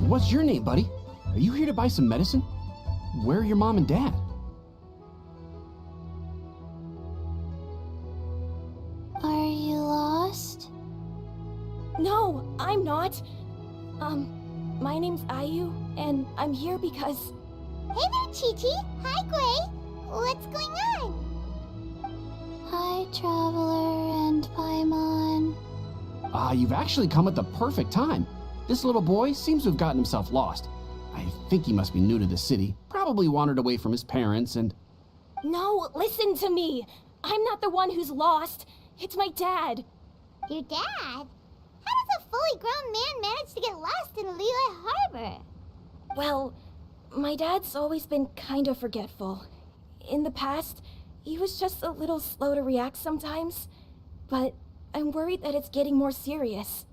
What's your name, buddy? Are you here to buy some medicine? Where are your mom and dad? Are you lost? No, I'm not. My name's Ayu, and I'm here because... Hey there, Chi-Chi. Hi, Gray. What's going on? Hi, Traveler and Paimon. You've actually come at the perfect time. This little boy seems to have gotten himself lost. I think he must be new to the city, probably wandered away from his parents and... No, listen to me. I'm not the one who's lost. It's my dad. Your dad? How does a fully grown man manage to get lost in Liyue Harbor? Well, my dad's always been kind of forgetful. In the past, he was just a little slow to react sometimes. But I'm worried that it's getting more serious.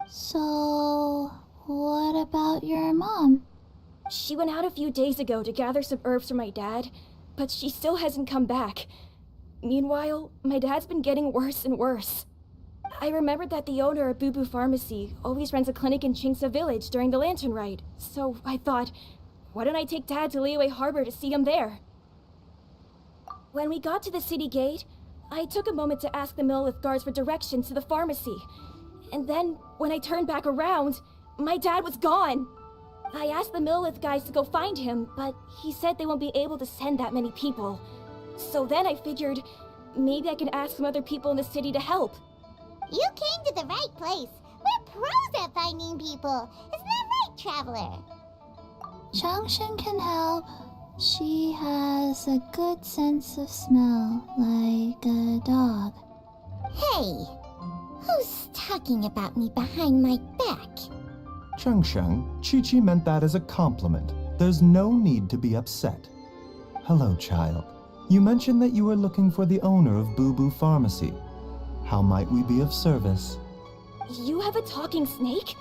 So, what about your mom? She went out a few days ago to gather some herbs for my dad, but she still hasn't come back. Meanwhile, my dad's been getting worse and worse. I remembered that the owner of Boo Boo Pharmacy always runs a clinic in Chingsa Village during the Lantern Ride, so I thought, why don't I take Dad to Liyue Harbor to see him there? When we got to the city gate, I took a moment to ask the Millith guards for directions to the pharmacy. And then, when I turned back around, my dad was gone. I asked the Millith guys to go find him, but he said they won't be able to send that many people. So then I figured, maybe I can ask some other people in the city to help. You came to the right place. We're pros at finding people. Isn't that right, Traveler? Changshan can help. She has a good sense of smell, like a dog. Hey, who's talking about me behind my back? Changshan, Chi-Chi meant that as a compliment. There's no need to be upset. Hello, child. You mentioned that you were looking for the owner of Boo Boo Pharmacy. How might we be of service? You have a talking snake?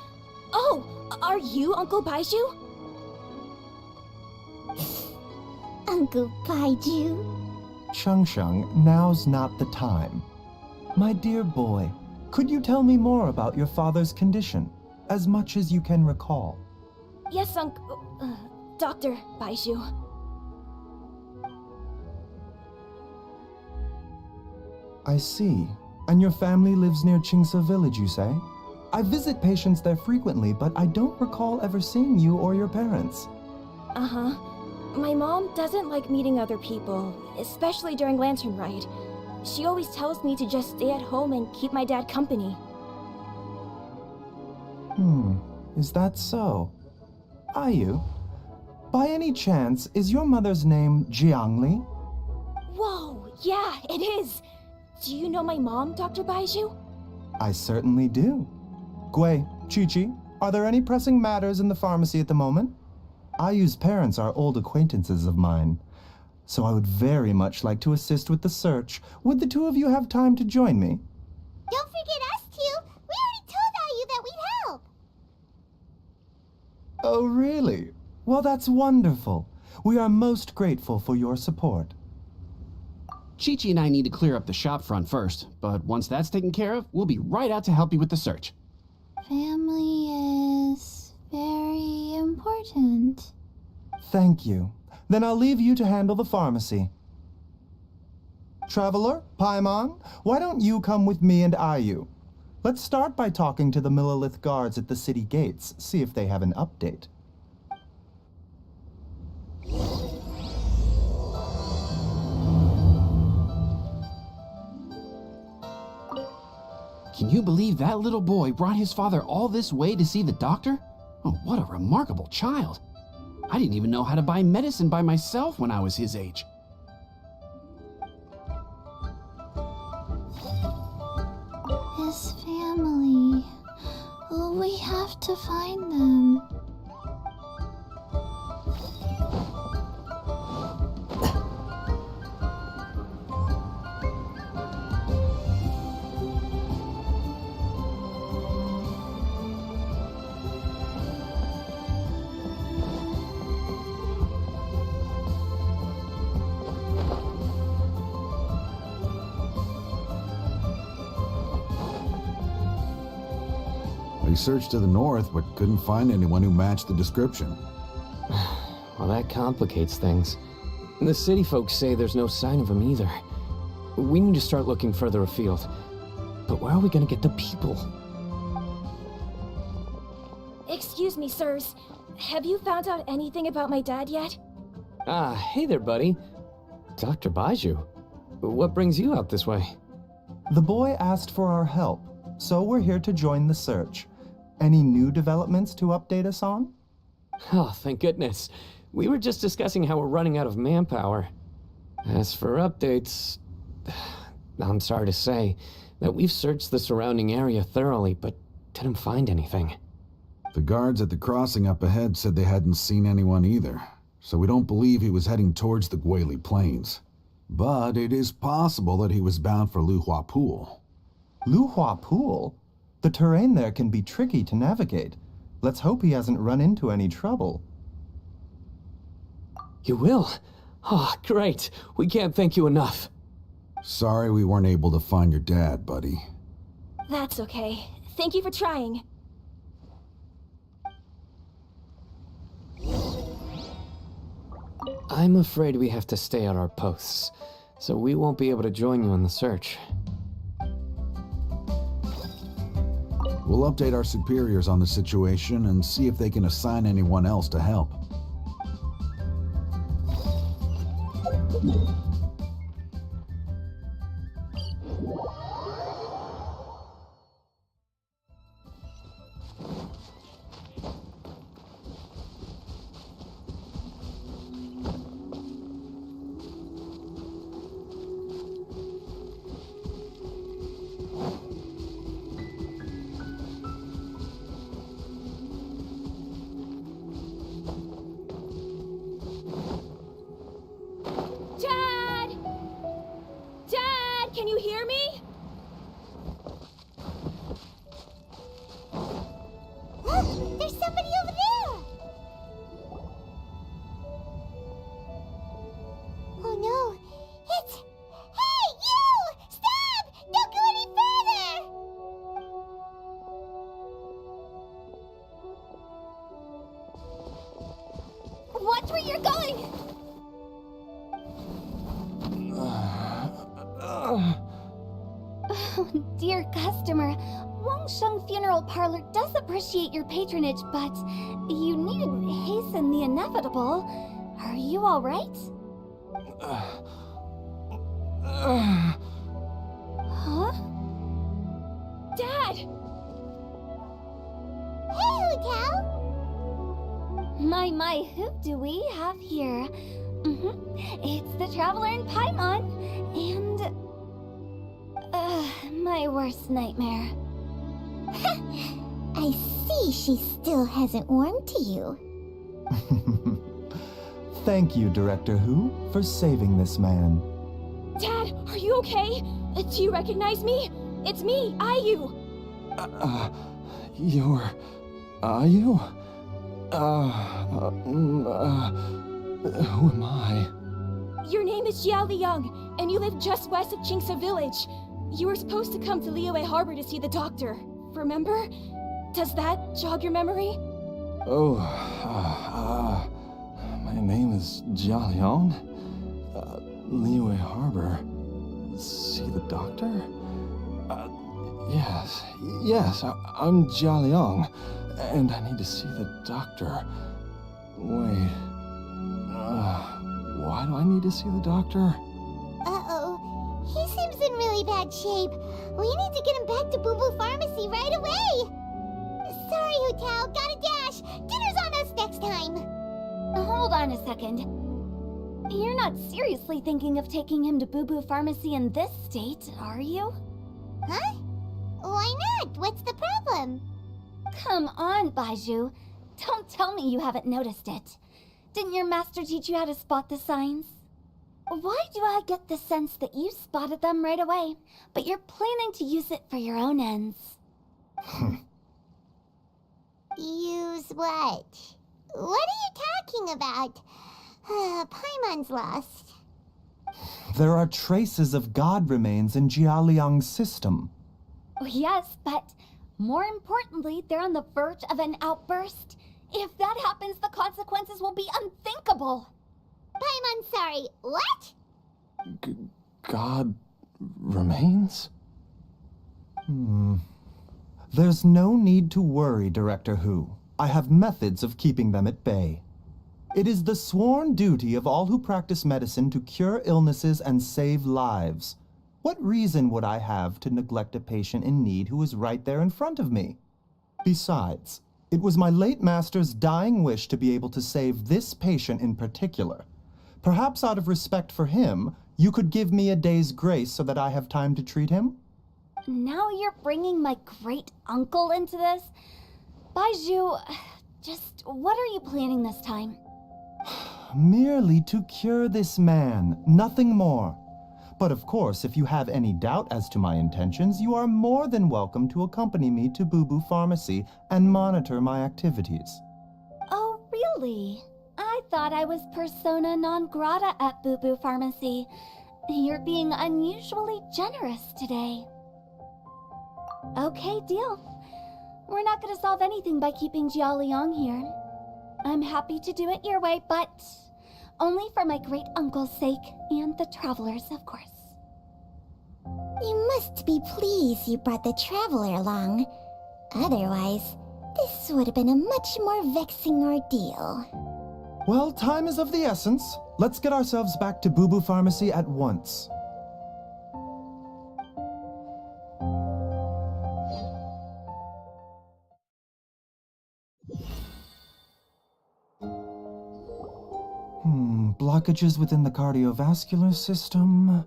Oh, are you Uncle Baizhu? Uncle Baizhu? Changshan, now's not the time. My dear boy, could you tell me more about your father's condition, as much as you can recall? Yes, Dr. Baizhu. I see. And your family lives near Chingsa Village, you say? I visit patients there frequently, but I don't recall ever seeing you or your parents. Uh-huh. My mom doesn't like meeting other people, especially during Lantern Ride. She always tells me to just stay at home and keep my dad company. Is that so? Ayu, by any chance, is your mother's name Jiangli? Whoa, yeah, it is! Do you know my mom, Dr. Baizhu? I certainly do. Gui, Chi-Chi, are there any pressing matters in the pharmacy at the moment? Ayu's parents are old acquaintances of mine, so I would very much like to assist with the search. Would the two of you have time to join me? Don't forget us two. We already told Ayu that we'd help. Oh, really? Well, that's wonderful. We are most grateful for your support. Chi-Chi and I need to clear up the shop front first, but once that's taken care of, we'll be right out to help you with the search. Family is very important. Thank you. Then I'll leave you to handle the pharmacy. Traveler, Paimon, why don't you come with me and Ayu? Let's start by talking to the Millith guards at the city gates, see if they have an update. Can you believe that little boy brought his father all this way to see the doctor? Oh, what a remarkable child. I didn't even know how to buy medicine by myself when I was his age. His family. We have to find them. We searched to the north, but couldn't find anyone who matched the description. Well, that complicates things. The city folks say there's no sign of him either. We need to start looking further afield. But where are we gonna get the people? Excuse me, sirs. Have you found out anything about my dad yet? Ah, hey there, buddy. Dr. Baizhu. What brings you out this way? The boy asked for our help, so we're here to join the search. Any new developments to update us on? Oh, thank goodness. We were just discussing how we're running out of manpower. As for updates, I'm sorry to say that we've searched the surrounding area thoroughly, but didn't find anything. The guards at the crossing up ahead said they hadn't seen anyone either, so we don't believe he was heading towards the Guili Plains. But it is possible that he was bound for Luhua Pool. Luhua Pool? The terrain there can be tricky to navigate. Let's hope he hasn't run into any trouble. You will? Oh, great. We can't thank you enough. Sorry we weren't able to find your dad, buddy. That's okay. Thank you for trying. I'm afraid we have to stay at our posts, so we won't be able to join you in the search. We'll update our superiors on the situation and see if they can assign anyone else to help. Dad! Dad, can you hear me? Look, there's somebody over there! Oh no, it's... Hey, you! Stop! Don't go any further! Watch where you're going! Oh, dear customer, Wangsheng Funeral Parlor does appreciate your patronage, but you needn't hasten the inevitable. Are you all right? Huh? Dad! Hey, Hotel! My, who do we have here? It's the Traveler in Paimon, and... my worst nightmare. I see she still hasn't warmed to you. Thank you, Director Hu, for saving this man. Dad, are you okay? Do you recognize me? It's me, Ayu. Are you? Who am I? Your name is Jia Liang, and you live just west of Qingse Village. You were supposed to come to Liyue Harbor to see the doctor. Remember? Does that jog your memory? Oh, my name is Jia Liang. Liyue Harbor. See the doctor? Yes, I'm Jia Liang, and I need to see the doctor. Wait, why do I need to see the doctor? Uh-oh. He seems in really bad shape. We need to get him back to Boo Boo Pharmacy right away. Sorry, Hotel. Gotta dash. Dinner's on us next time. Hold on a second. You're not seriously thinking of taking him to Boo Boo Pharmacy in this state, are you? Huh? Why not? What's the problem? Come on, Baizhu. Don't tell me you haven't noticed it. Didn't your master teach you how to spot the signs? Why do I get the sense that you spotted them right away, but you're planning to use it for your own ends? Use what? What are you talking about? Paimon's lost. There are traces of god remains in Jia Liang's system. Yes, but More importantly, they're on the verge of an outburst. If that happens, the consequences will be unthinkable. I'm sorry, what? God remains? There's no need to worry, Director Hu. I have methods of keeping them at bay. It is the sworn duty of all who practice medicine to cure illnesses and save lives. What reason would I have to neglect a patient in need who is right there in front of me? Besides, it was my late master's dying wish to be able to save this patient in particular. Perhaps out of respect for him, you could give me a day's grace so that I have time to treat him? Now you're bringing my great-uncle into this? Baizhu, just what are you planning this time? Merely to cure this man, nothing more. But of course, if you have any doubt as to my intentions, you are more than welcome to accompany me to Boo Boo Pharmacy and monitor my activities. Oh, really? I thought I was persona non grata at Boo Boo Pharmacy. You're being unusually generous today. Okay, deal. We're not gonna solve anything by keeping Jialiang here. I'm happy to do it your way, but only for my great-uncle's sake and the travelers, of course. You must be pleased you brought the traveler along. Otherwise, this would have been a much more vexing ordeal. Well, time is of the essence. Let's get ourselves back to Boo Boo Pharmacy at once. Blockages within the cardiovascular system,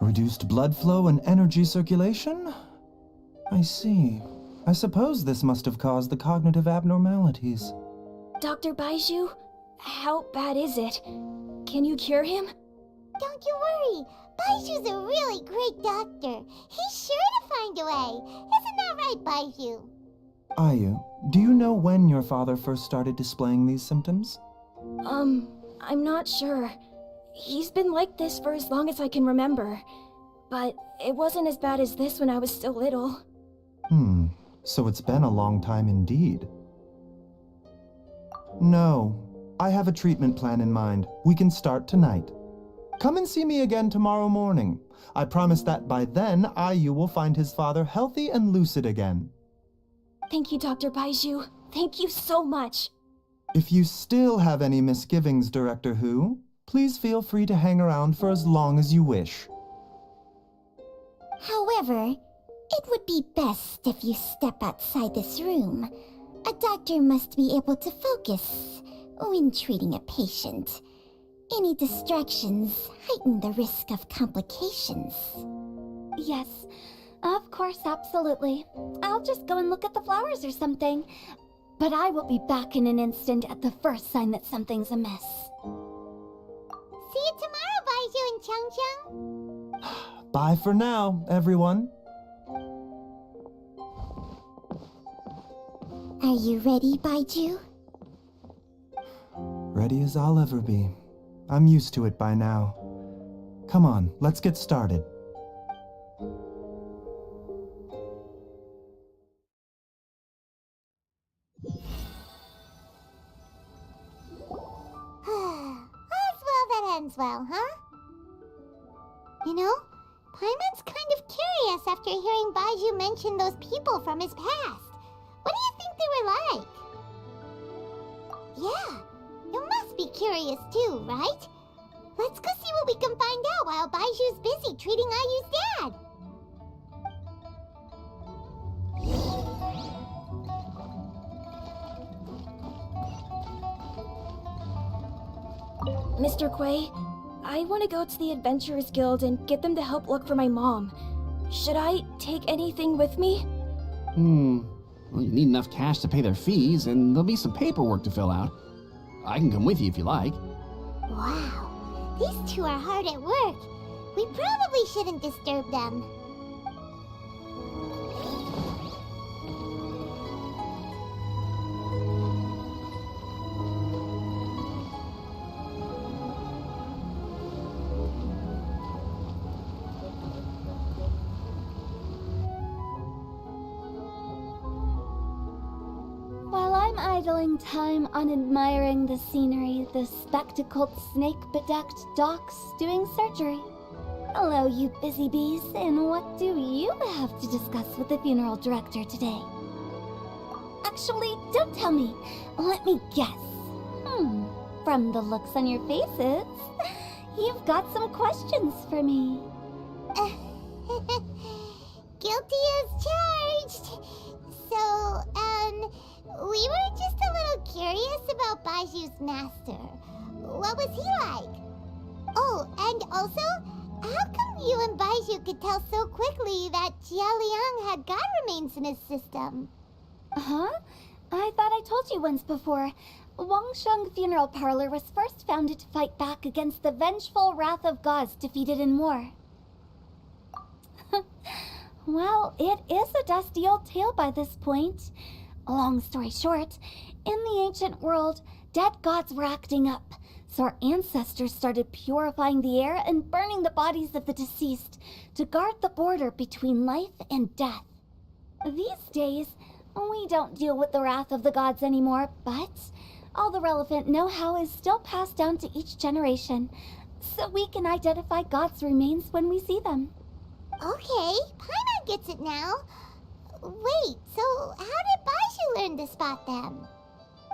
reduced blood flow and energy circulation? I see. I suppose this must have caused the cognitive abnormalities. Dr. Baizhu, how bad is it? Can you cure him? Don't you worry. Baizhu's a really great doctor. He's sure to find a way. Isn't that right, Baizhu? Ayu, do you know when your father first started displaying these symptoms? I'm not sure. He's been like this for as long as I can remember. But it wasn't as bad as this when I was still little. So it's been a long time indeed. No, I have a treatment plan in mind. We can start tonight. Come and see me again tomorrow morning. I promise that by then, Ayu will find his father healthy and lucid again. Thank you, Dr. Baizhu. Thank you so much. If you still have any misgivings, Director Hu, please feel free to hang around for as long as you wish. However, it would be best if you step outside this room. A doctor must be able to focus when treating a patient. Any distractions heighten the risk of complications. Yes, of course, absolutely. I'll just go and look at the flowers or something. But I will be back in an instant at the first sign that something's amiss. See you tomorrow, Baizhu and Chang. Bye for now, everyone. Are you ready, Baizhu? Ready as I'll ever be. I'm used to it by now. Come on, let's get started. Well, huh? You know, Paimon's kind of curious after hearing Baizhu mention those people from his past. What do you think they were like? Yeah, you must be curious too, right? Let's go see what we can find out while Baizhu's busy treating Ayu's dad. Mr. Kuei, I want to go to the Adventurers Guild and get them to help look for my mom. Should I take anything with me? Well, you need enough cash to pay their fees, and there'll be some paperwork to fill out. I can come with you if you like. Wow, these two are hard at work. We probably shouldn't disturb them. idling time on admiring the scenery, the spectacled snake-bedecked docs doing surgery. Hello, you busy bees, and what do you have to discuss with the funeral director today? Actually, don't tell me. Let me guess. From the looks on your faces, you've got some questions for me. Guilty as charged. So, we were just a little curious about Baizhu's master. What was he like? Oh, and also, how come you and Baizhu could tell so quickly that Jia Liang had god remains in his system? Huh? I thought I told you once before. Wangsheng Funeral Parlor was first founded to fight back against the vengeful wrath of gods defeated in war. Well, it is a dusty old tale by this point. Long story short, in the ancient world, dead gods were acting up, so our ancestors started purifying the air and burning the bodies of the deceased to guard the border between life and death. These days, we don't deal with the wrath of the gods anymore, but all the relevant know-how is still passed down to each generation, so we can identify gods' remains when we see them. Okay, Paimon gets it now. Wait, so how did Baizhu learn to spot them?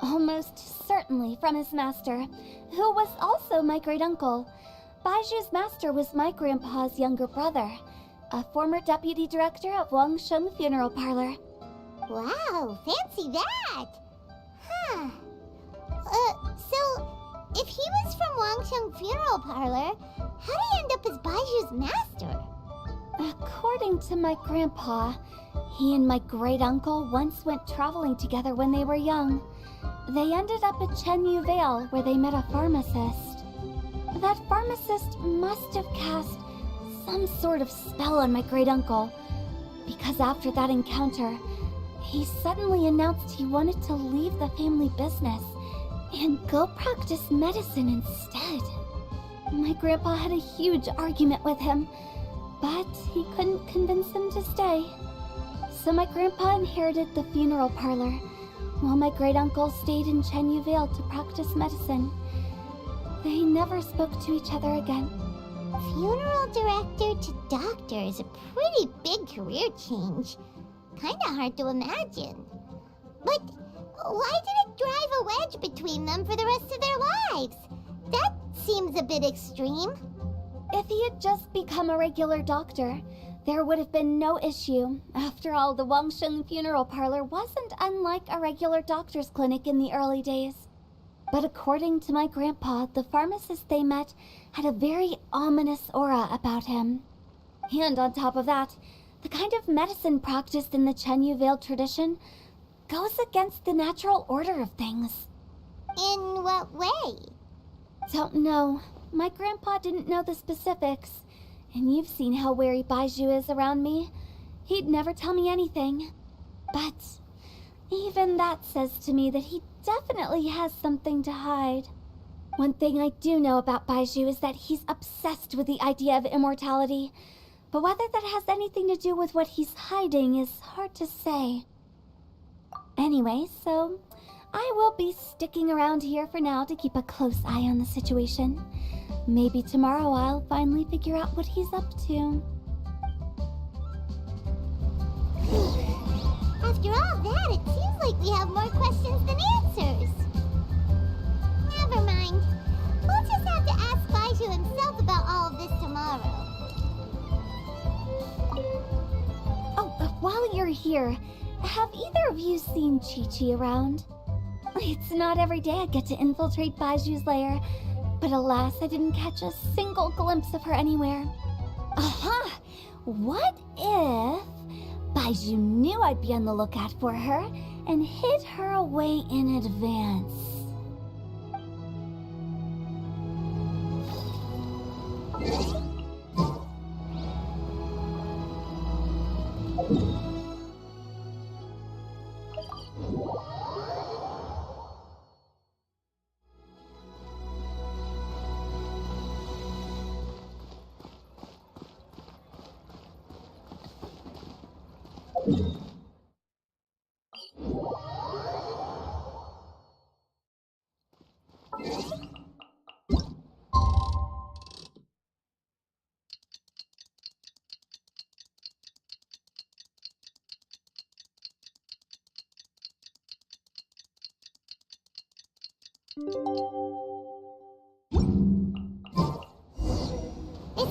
Almost certainly from his master, who was also my great-uncle. Baizhu's master was my grandpa's younger brother, a former deputy director of Wangsheng Funeral Parlor. Wow, fancy that! Huh. So, if he was from Wangsheng Funeral Parlor, how did he end up as Baizhu's master? According to my grandpa, he and my great-uncle once went traveling together when they were young. They ended up at Chenyu Vale, where they met a pharmacist. That pharmacist must have cast some sort of spell on my great-uncle, because after that encounter, he suddenly announced he wanted to leave the family business and go practice medicine instead. My grandpa had a huge argument with him, but he couldn't convince him to stay. So my grandpa inherited the funeral parlor, while my great-uncle stayed in Chenyu Vale to practice medicine. They never spoke to each other again. Funeral director to doctor is a pretty big career change. Kinda hard to imagine. But why did it drive a wedge between them for the rest of their lives? That seems a bit extreme. If he had just become a regular doctor, there would have been no issue. After all, the Wangsheng Funeral Parlor wasn't unlike a regular doctor's clinic in the early days. But according to my grandpa, the pharmacist they met had a very ominous aura about him. And on top of that, the kind of medicine practiced in the Chenyu Vale tradition goes against the natural order of things. In what way? Don't know. My grandpa didn't know the specifics. And you've seen how wary Baizhu is around me. He'd never tell me anything. But even that says to me that he definitely has something to hide. One thing I do know about Baizhu is that he's obsessed with the idea of immortality. But whether that has anything to do with what he's hiding is hard to say. Anyway, so I will be sticking around here for now to keep a close eye on the situation. Maybe tomorrow I'll finally figure out what he's up to. After all that, it seems like we have more questions than answers. Never mind. We'll just have to ask Baizhu himself about all of this tomorrow. Oh, while you're here, have either of you seen Chi-Chi around? It's not every day I get to infiltrate Baizhu's lair, but alas, I didn't catch a single glimpse of her anywhere. Aha! What if Baizhu knew I'd be on the lookout for her and hid her away in advance? It's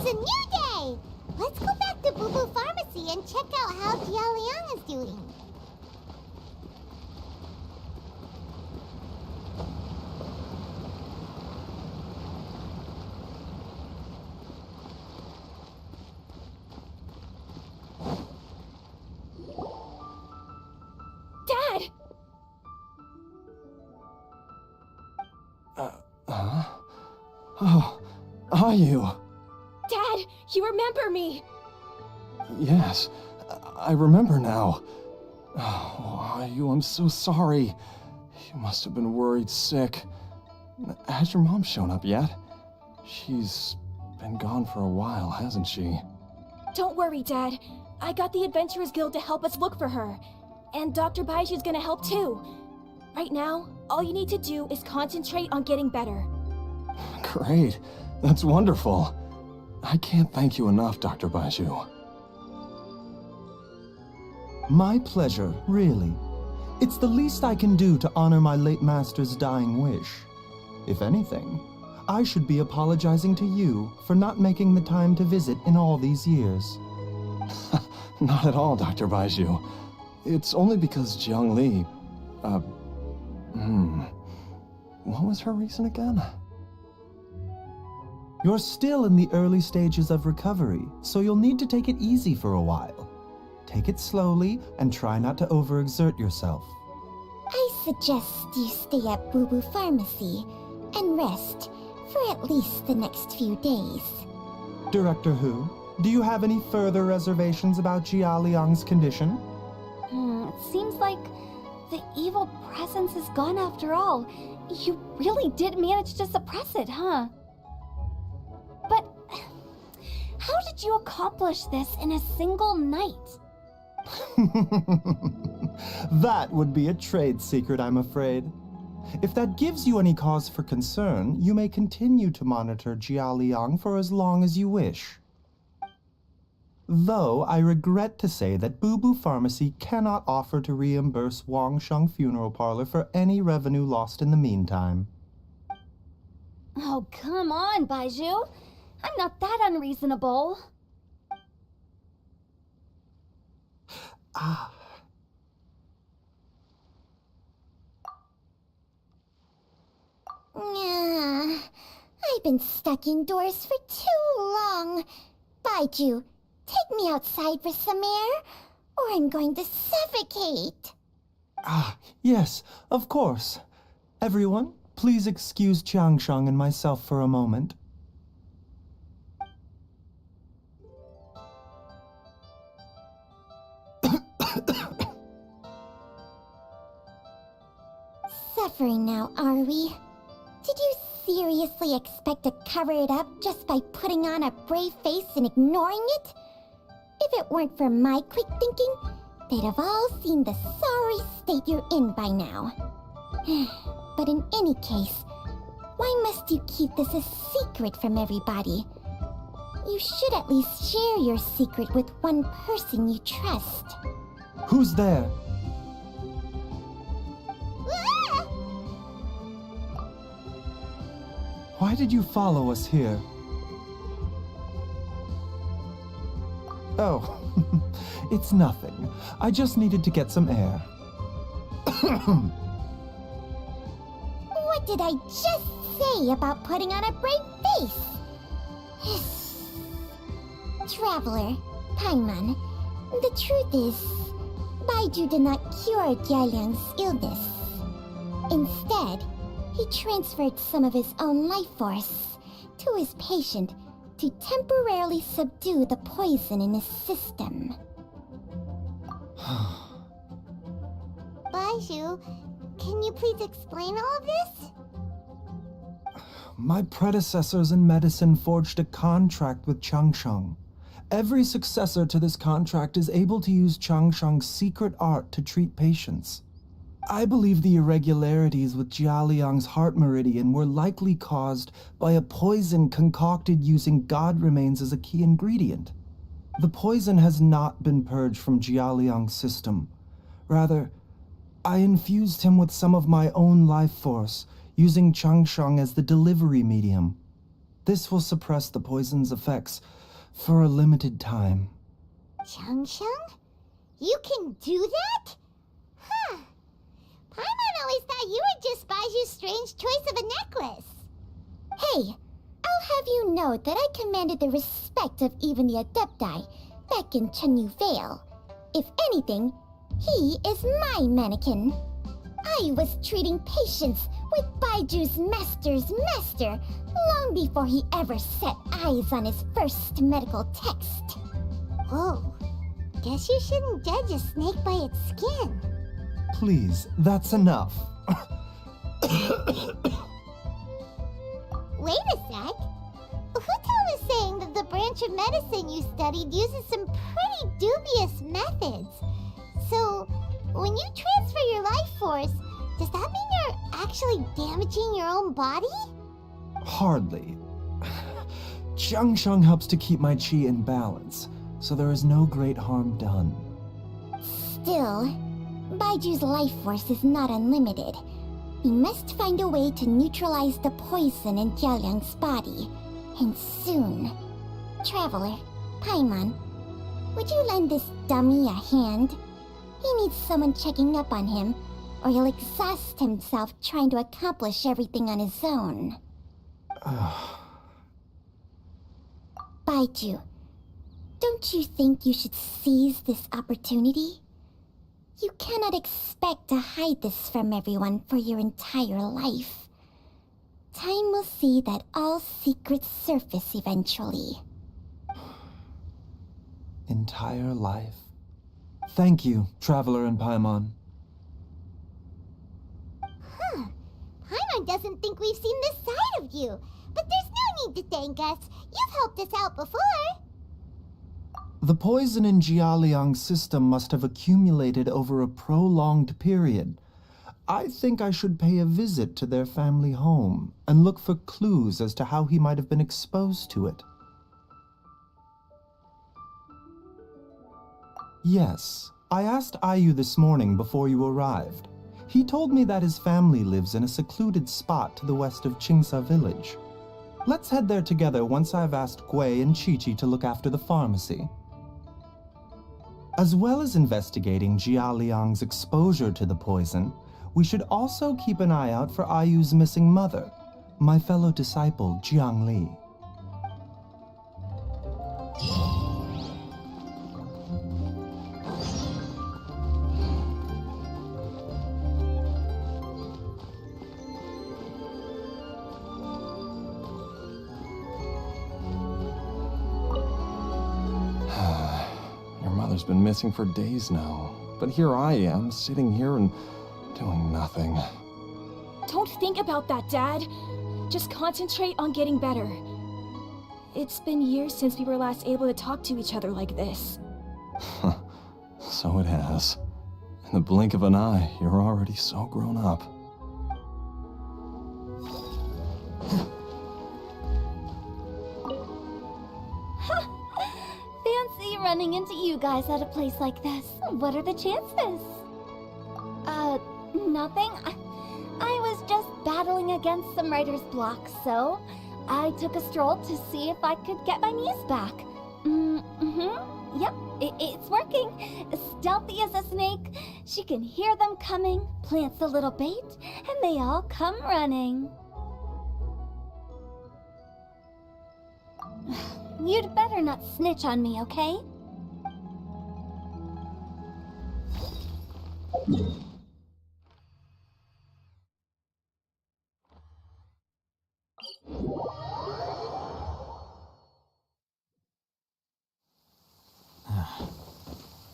a new day! Let's go back to Boo Boo Pharmacy and check out how Jialiang is doing. Dad! Oh, are you? Dad, you remember me! Yes, I remember now. Oh, are you? I'm so sorry. You must have been worried sick. Has your mom shown up yet? She's been gone for a while, hasn't she? Don't worry, Dad. I got the Adventurers Guild to help us look for her. And Dr. Baizhu's gonna help too. Right now, all you need to do is concentrate on getting better. Great. That's wonderful. I can't thank you enough, Dr. Baizhu. My pleasure, really. It's the least I can do to honor my late master's dying wish. If anything, I should be apologizing to you for not making the time to visit in all these years. Not at all, Dr. Baizhu. It's only because Jiang Li... What was her reason again? You're still in the early stages of recovery, so you'll need to take it easy for a while. Take it slowly and try not to overexert yourself. I suggest you stay at Boo Boo Pharmacy and rest for at least the next few days. Director Hu, do you have any further reservations about Jia Liang's condition? It seems like the evil presence is gone after all. You really did manage to suppress it, huh? But how did you accomplish this in a single night? That would be a trade secret, I'm afraid. If that gives you any cause for concern, you may continue to monitor Jia Liang for as long as you wish. Though I regret to say that Boo Boo Pharmacy cannot offer to reimburse Wang Sheng Funeral Parlor for any revenue lost in the meantime. Oh, come on, Baizhu. I'm not that unreasonable. I've been stuck indoors for too long. Baizhu, take me outside for some air, or I'm going to suffocate. Yes, of course. Everyone, please excuse Chiangsheng and myself for a moment. Suffering now, are we? Did you seriously expect to cover it up just by putting on a brave face and ignoring it? If it weren't for my quick thinking, they'd have all seen the sorry state you're in by now. But in any case, why must you keep this a secret from everybody? You should at least share your secret with one person you trust. Who's there? Why did you follow us here? Oh, it's nothing. I just needed to get some air. What did I just say about putting on a brave face? Traveler, Paimon, the truth is, Baizhu did not cure Jialiang's illness. Instead, he transferred some of his own life force to his patient to temporarily subdue the poison in his system. Baizhu, can you please explain all of this? My predecessors in medicine forged a contract with Changsheng. Every successor to this contract is able to use Changsheng's secret art to treat patients. I believe the irregularities with Jialiang's heart meridian were likely caused by a poison concocted using god remains as a key ingredient. The poison has not been purged from Jialiang's system. Rather, I infused him with some of my own life force, using Changsheng as the delivery medium. This will suppress the poison's effects for a limited time. Changsheng? You can do that? Huh. Paimon always thought you were just Baiju's strange choice of a necklace. Hey, I'll have you know that I commanded the respect of even the Adepti back in Chenyu Vale. If anything, he is my mannequin. I was treating patients with Baiju's master's master long before he ever set eyes on his first medical text. Whoa. Guess you shouldn't judge a snake by its skin. Please, that's enough. Wait a sec. Huto was saying that the branch of medicine you studied uses some pretty dubious methods. So, when you transfer your life force, does that mean you're actually damaging your own body? Hardly. Changsheng helps to keep my chi in balance, so there is no great harm done. Still, Baiju's life force is not unlimited. We must find a way to neutralize the poison in Jialiang's body, and soon. Traveler, Paimon, would you lend this dummy a hand? He needs someone checking up on him, or he'll exhaust himself trying to accomplish everything on his own. Baizhu, don't you think you should seize this opportunity? You cannot expect to hide this from everyone for your entire life. Time will see that all secrets surface eventually. Entire life. Thank you, Traveler and Paimon. Huh. Paimon doesn't think we've seen this side of you. But there's no need to thank us. You've helped us out before. The poison in Jialiang's system must have accumulated over a prolonged period. I think I should pay a visit to their family home and look for clues as to how he might have been exposed to it. Yes, I asked Ayu this morning before you arrived. He told me that his family lives in a secluded spot to the west of Qingsa village. Let's head there together once I've asked Gui and Chi-Chi to look after the pharmacy. As well as investigating Jialiang's exposure to the poison, we should also keep an eye out for Ayu's missing mother, my fellow disciple Jiang Li. Mother's been missing for days now, but here I am, sitting here and doing nothing. Don't think about that, Dad. Just concentrate on getting better. It's been years since we were last able to talk to each other like this. So it has. In the blink of an eye, you're already so grown up. Fancy running into you guys at a place like this. What are the chances? Nothing. I was just battling against some writer's block, so I took a stroll to see if I could get my muse back. Yep, it's working. Stealthy as a snake, she can hear them coming, plants a little bait, and they all come running. You'd better not snitch on me, okay?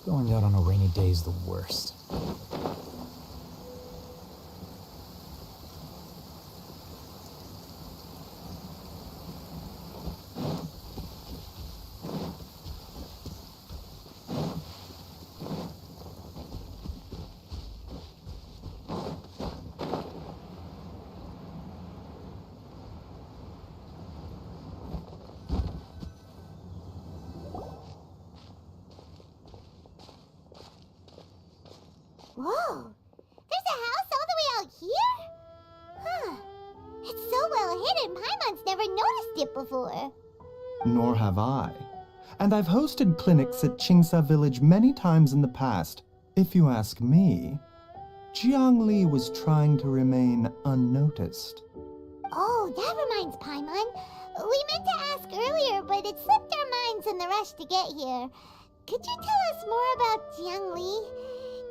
Going out on a rainy day is the worst. Whoa! There's a house all the way out here? Huh. It's so well hidden, Paimon's never noticed it before. Nor have I. And I've hosted clinics at Qingsa Village many times in the past. If you ask me, Jiangli was trying to remain unnoticed. Oh, that reminds Paimon. We meant to ask earlier, but it slipped our minds in the rush to get here. Could you tell us more about Jiangli?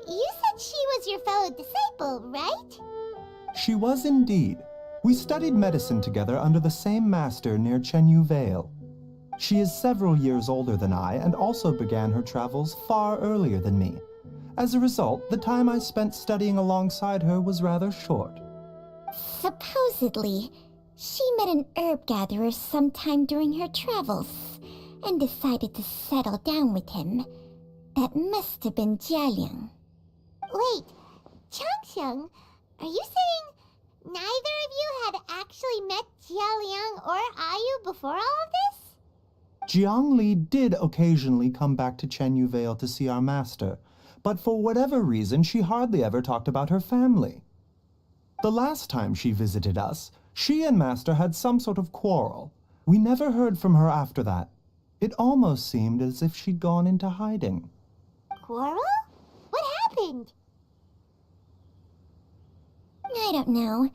You said she was your fellow disciple, right? She was indeed. We studied medicine together under the same master near Chenyu Vale. She is several years older than I and also began her travels far earlier than me. As a result, the time I spent studying alongside her was rather short. Supposedly, she met an herb gatherer sometime during her travels and decided to settle down with him. That must have been Jialiang. Wait, Changxiang, are you saying neither of you had actually met Jialiang or Ayu before all of this? Jiangli did occasionally come back to Chenyu Vale to see our master, but for whatever reason, she hardly ever talked about her family. The last time she visited us, she and Master had some sort of quarrel. We never heard from her after that. It almost seemed as if she'd gone into hiding. Quarrel? What happened? I don't know.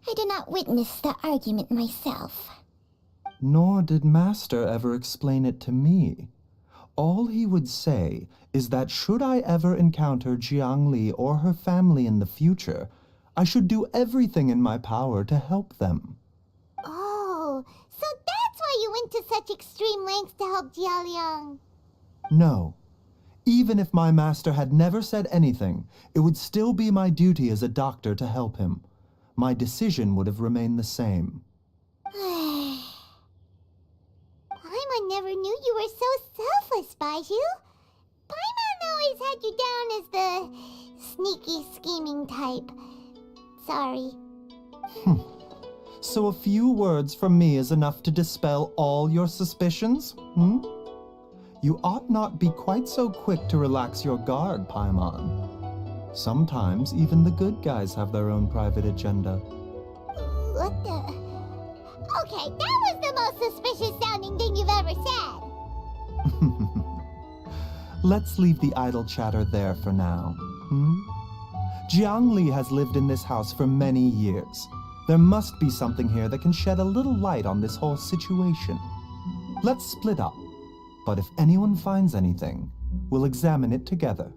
I did not witness the argument myself. Nor did Master ever explain it to me. All he would say is that should I ever encounter Jiangli or her family in the future, I should do everything in my power to help them. Oh, so that's why you went to such extreme lengths to help Jialiang. No. Even if my master had never said anything, it would still be my duty as a doctor to help him. My decision would have remained the same. Paimon never knew you were so selfless, Baizhu. Paimon always had you down as the sneaky, scheming type. Sorry. So a few words from me is enough to dispel all your suspicions? You ought not be quite so quick to relax your guard, Paimon. Sometimes even the good guys have their own private agenda. What the... Okay, that was the most suspicious sounding thing you've ever said. Let's leave the idle chatter there for now. Jiangli has lived in this house for many years. There must be something here that can shed a little light on this whole situation. Let's split up. But if anyone finds anything, we'll examine it together.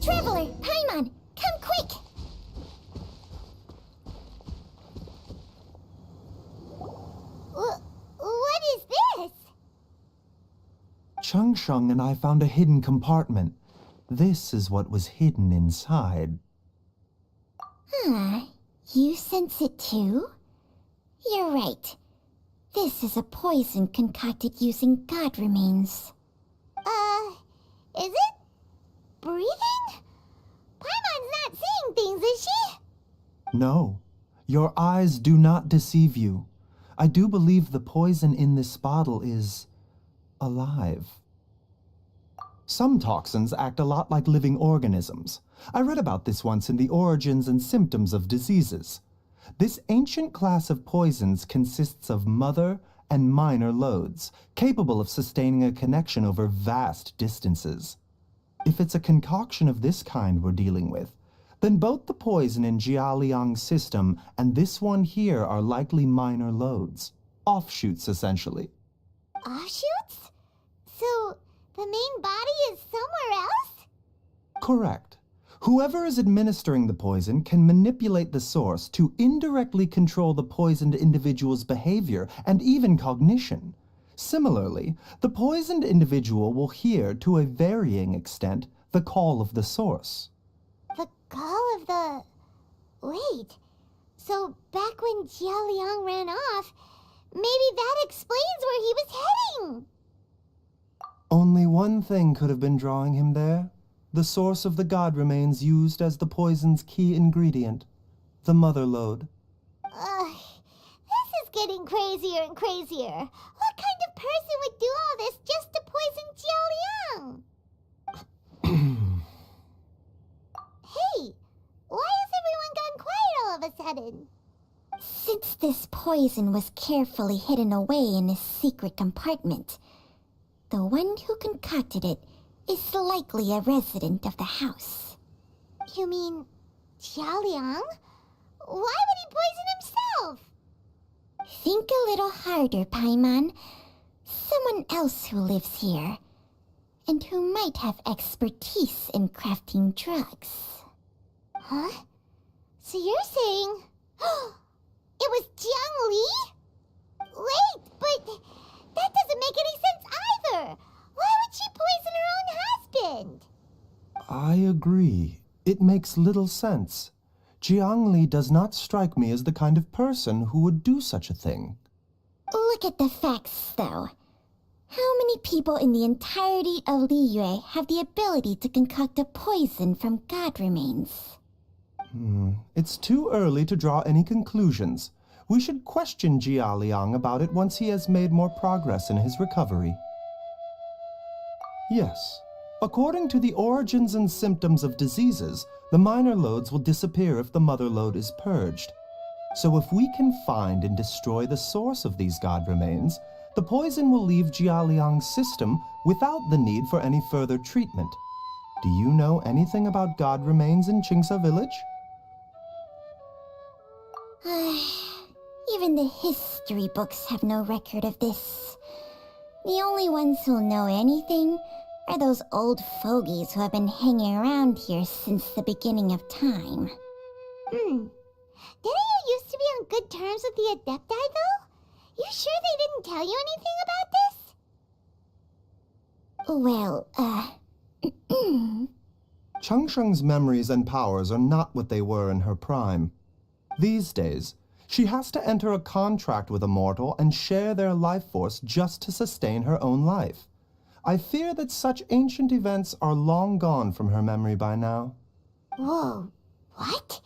Traveler, Paimon, come quick! What is this? Changsheng and I found a hidden compartment. This is what was hidden inside. You sense it too? You're right. This is a poison concocted using god remains. Is it breathing? Paimon's not seeing things, is she? No, your eyes do not deceive you. I do believe the poison in this bottle is alive. Some toxins act a lot like living organisms. I read about this once in the Origins and Symptoms of Diseases. This ancient class of poisons consists of mother and minor loads, capable of sustaining a connection over vast distances. If it's a concoction of this kind we're dealing with, Then both the poison in Jialiang's system and this one here are likely minor loads. Offshoots, essentially. Offshoots? So, the main body is somewhere else? Correct. Whoever is administering the poison can manipulate the source to indirectly control the poisoned individual's behavior and even cognition. Similarly, the poisoned individual will hear, to a varying extent, the call of the source. The call of the... Wait. So, back when Jia Liang ran off, maybe that explains where he was heading! Only one thing could have been drawing him there. The source of the god remains used as the poison's key ingredient, the mother lode. This is getting crazier and crazier. What kind of person would do all this just to poison Jia Liang? Hey, why has everyone gone quiet all of a sudden? Since this poison was carefully hidden away in a secret compartment, the one who concocted it is likely a resident of the house. You mean Jia Liang? Why would he poison himself? Think a little harder, Paimon. Someone else who lives here, and who might have expertise in crafting drugs. Huh? So you're saying... it was Jiang Li? Wait, but that doesn't make any sense either! Why would she poison her own husband? I agree. It makes little sense. Jiang Li does not strike me as the kind of person who would do such a thing. Look at the facts, though. How many people in the entirety of Liyue have the ability to concoct a poison from god remains? It's too early to draw any conclusions. We should question Jia Liang about it once he has made more progress in his recovery. Yes. According to the origins and symptoms of diseases, the minor lodes will disappear if the mother lode is purged. So if we can find and destroy the source of these god remains, the poison will leave Jia Liang's system without the need for any further treatment. Do you know anything about god remains in Qingsa village? Even the history books have no record of this. The only ones who'll know anything are those old fogies who have been hanging around here since the beginning of time. Didn't you used to be on good terms with the Adepti, though? You sure they didn't tell you anything about this? Well, Changsheng's memories and powers are not what they were in her prime. These days, she has to enter a contract with a mortal and share their life force just to sustain her own life. I fear that such ancient events are long gone from her memory by now. Whoa, what?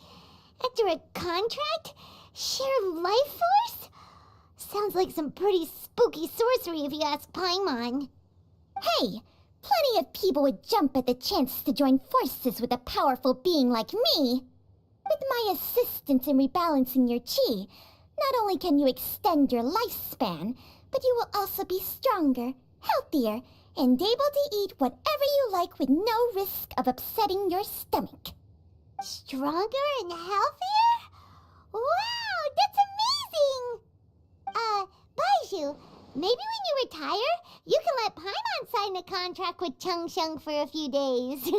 After a contract? Share life force? Sounds like some pretty spooky sorcery if you ask Paimon. hey, plenty of people would jump at the chance to join forces with a powerful being like me. With my assistance in rebalancing your chi, not only can you extend your lifespan, but you will also be stronger, healthier, and able to eat whatever you like with no risk of upsetting your stomach. Stronger and healthier? Wow, that's amazing! Baizhu, maybe when you retire, you can let Paimon sign a contract with Changsheng for a few days.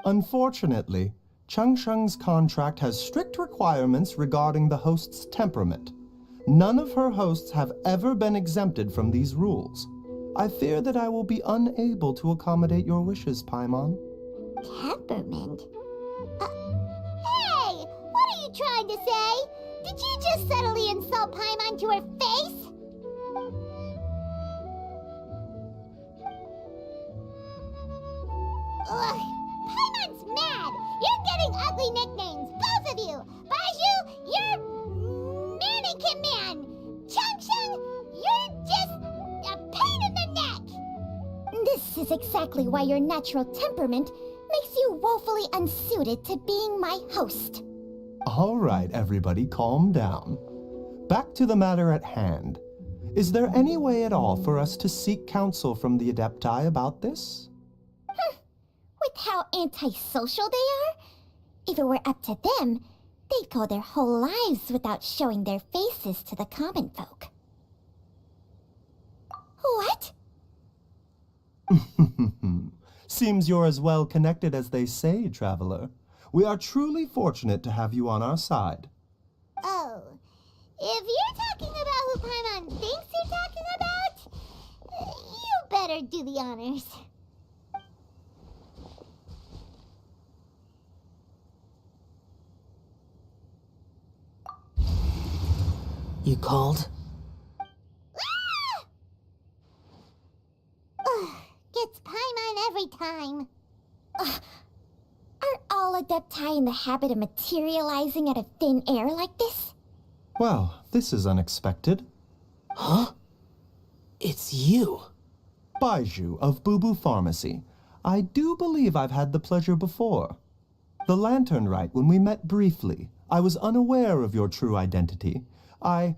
Unfortunately, Changsheng's contract has strict requirements regarding the host's temperament. None of her hosts have ever been exempted from these rules. I fear that I will be unable to accommodate your wishes, Paimon. Temperament? Hey! What are you trying to say? Did you just subtly insult Paimon to her face? Ugh! Paimon's mad! You're getting ugly nicknames, both of you! Baizhu, you're Mannequin Man! Changsheng, you're just a pain in the neck! This is exactly why your natural temperament makes you woefully unsuited to being my host. All right, everybody, calm down. Back to the matter at hand. Is there any way at all for us to seek counsel from the Adepti about this? With how antisocial they are, If it were up to them, they'd go their whole lives without showing their faces to the common folk. What? Seems you're as well connected as they say, traveler. We are truly fortunate to have you on our side. Oh, if you're talking about who Paimon thinks you're talking about, you better do the honors. You called? Ugh, gets Paimon every time. Are all Adepti in the habit of materializing out of thin air like this? Well, this is unexpected. Huh? It's you. Baizhu of Bubu Pharmacy. I do believe I've had the pleasure before. The Lantern Rite, when we met briefly, I was unaware of your true identity. I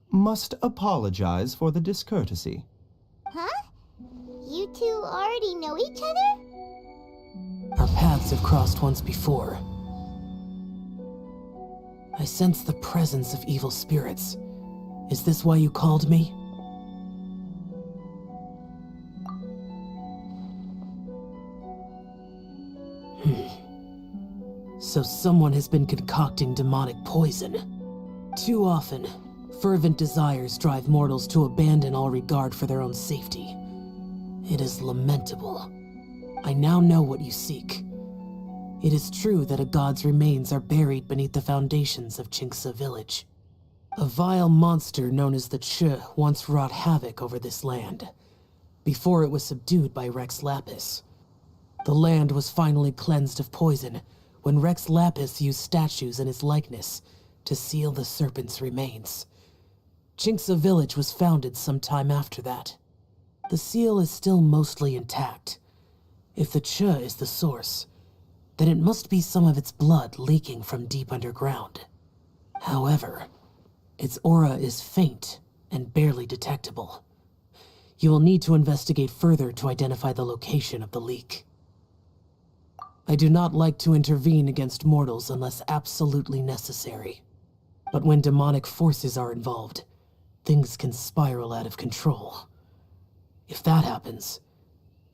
must apologize for the discourtesy. Huh? You two already know each other? Our paths have crossed once before. I sense the presence of evil spirits. Is this why you called me? So someone has been concocting demonic poison. Too often, fervent desires drive mortals to abandon all regard for their own safety. It is lamentable. I now know what you seek. It is true that a god's remains are buried beneath the foundations of Chinxa village. A vile monster known as the Che once wrought havoc over this land, before it was subdued by Rex Lapis. The land was finally cleansed of poison when Rex Lapis used statues in his likeness to seal the serpent's remains. Chinxa village was founded some time after that. The seal is still mostly intact. If the Che is the source, then it must be some of its blood leaking from deep underground. However, its aura is faint and barely detectable. You will need to investigate further to identify the location of the leak. I do not like to intervene against mortals unless absolutely necessary. But when demonic forces are involved, things can spiral out of control. If that happens,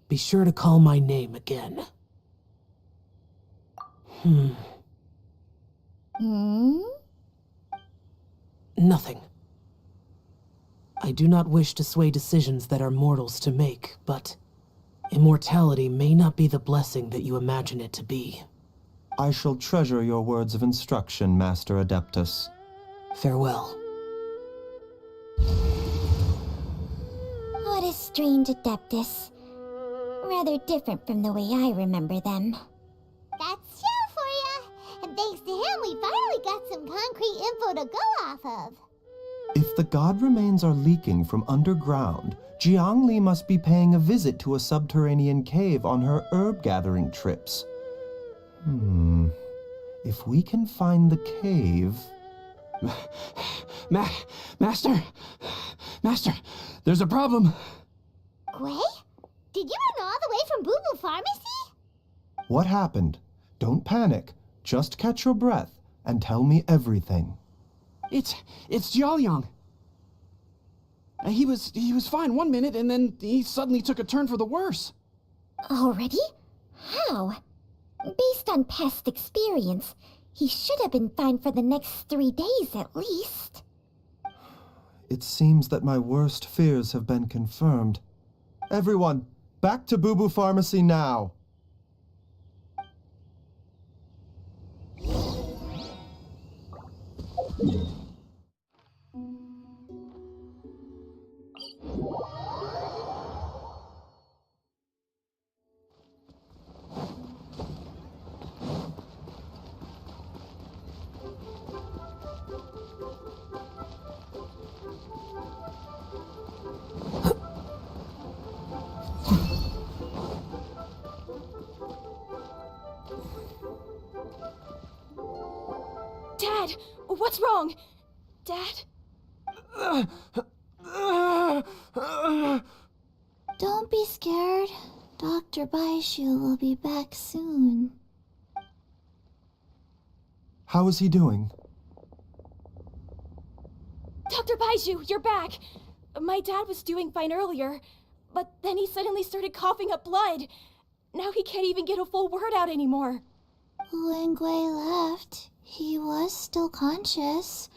be sure to call my name again. Nothing. I do not wish to sway decisions that are mortals to make, but immortality may not be the blessing that you imagine it to be. I shall treasure your words of instruction, Master Adeptus. Farewell. What a strange Adeptus. Rather different from the way I remember them. That's Shell for ya! And thanks to him, we finally got some concrete info to go off of. If the god remains are leaking from underground, Jiangli must be paying a visit to a subterranean cave on her herb-gathering trips. If we can find the cave... Master, there's a problem. Gwei? Did you run all the way from Boo Boo Pharmacy? What happened? Don't panic. Just catch your breath and tell me everything. It's Jiaoliang. He was fine one minute, and then he suddenly took a turn for the worse. Already? How? Based on past experience, he should have been fine for the next 3 days at least. It seems that my worst fears have been confirmed. Everyone, back to Boo Boo Pharmacy now! Dad! What's wrong? Dad? Don't be scared. Dr. Baizhu will be back soon. How is he doing? Dr. Baizhu, you're back! My dad was doing fine earlier, but then he suddenly started coughing up blood. Now he can't even get a full word out anymore. When Gui left, he was still conscious.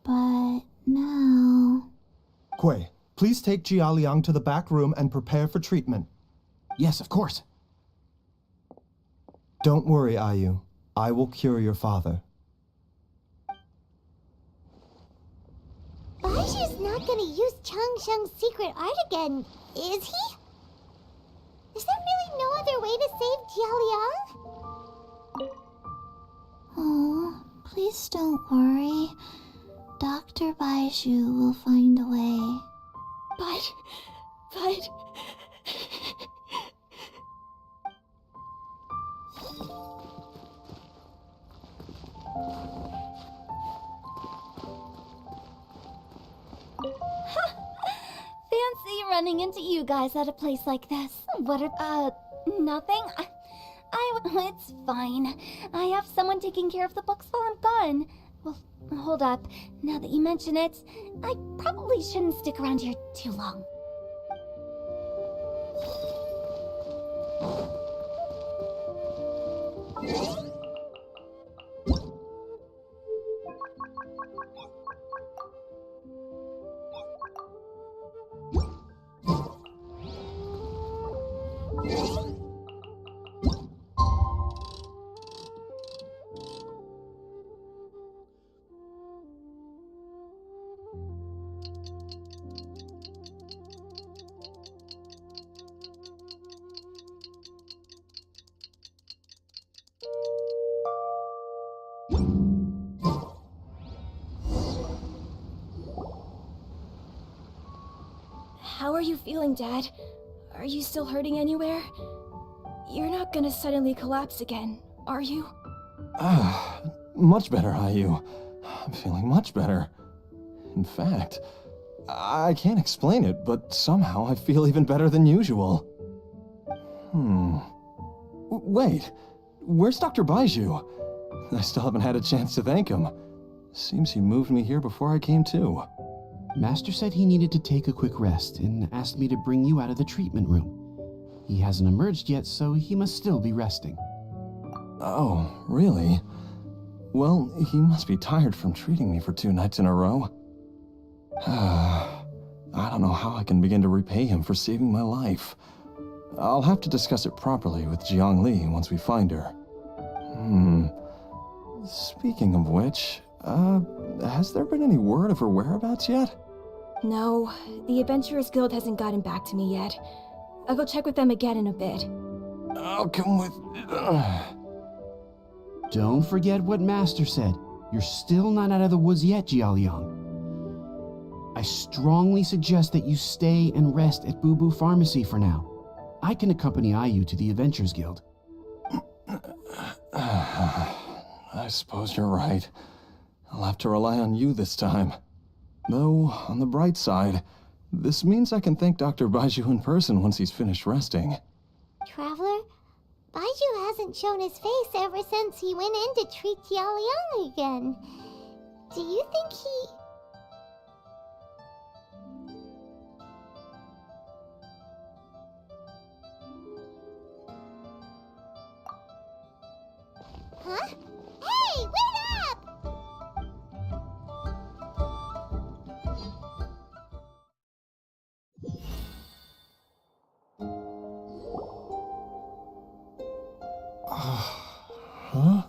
But now... Gui, please take Jialiang to the back room and prepare for treatment. Yes, of course. Don't worry, Ayu. I will cure your father. Baizhu's not gonna use Changsheng's secret art again, is he? Is there really no other way to save Jialiang? Oh, please don't worry. Dr. Baizhu will find a way. But... Fancy running into you guys at a place like this. Nothing? It's fine. I have someone taking care of the books while I'm gone. Well, hold up. Now that you mention it, I probably shouldn't stick around here too long. How are you feeling, Dad? Are you still hurting anywhere? You're not gonna suddenly collapse again, are you? Much better, Ayu. I'm feeling much better. In fact, I can't explain it, but somehow I feel even better than usual. Wait, where's Dr. Baizhu? I still haven't had a chance to thank him. Seems he moved me here before I came to. Master said he needed to take a quick rest and asked me to bring you out of the treatment room. He hasn't emerged yet, so he must still be resting. Oh, really? Well, he must be tired from treating me for 2 nights in a row. I don't know how I can begin to repay him for saving my life. I'll have to discuss it properly with Jiang Li once we find her. Speaking of which, has there been any word of her whereabouts yet? No, the Adventurers Guild hasn't gotten back to me yet. I'll go check with them again in a bit. I'll come with... Don't forget what Master said. You're still not out of the woods yet, Jialiang. I strongly suggest that you stay and rest at Boo Boo Pharmacy for now. I can accompany Ayu to the Adventurers Guild. I suppose you're right. I'll have to rely on you this time. Though, on the bright side, this means I can thank Dr. Baizhu in person once he's finished resting. Traveler, Baizhu hasn't shown his face ever since he went in to treat Jialiang again. Do you think he... Huh? Hey, wait up! Huh?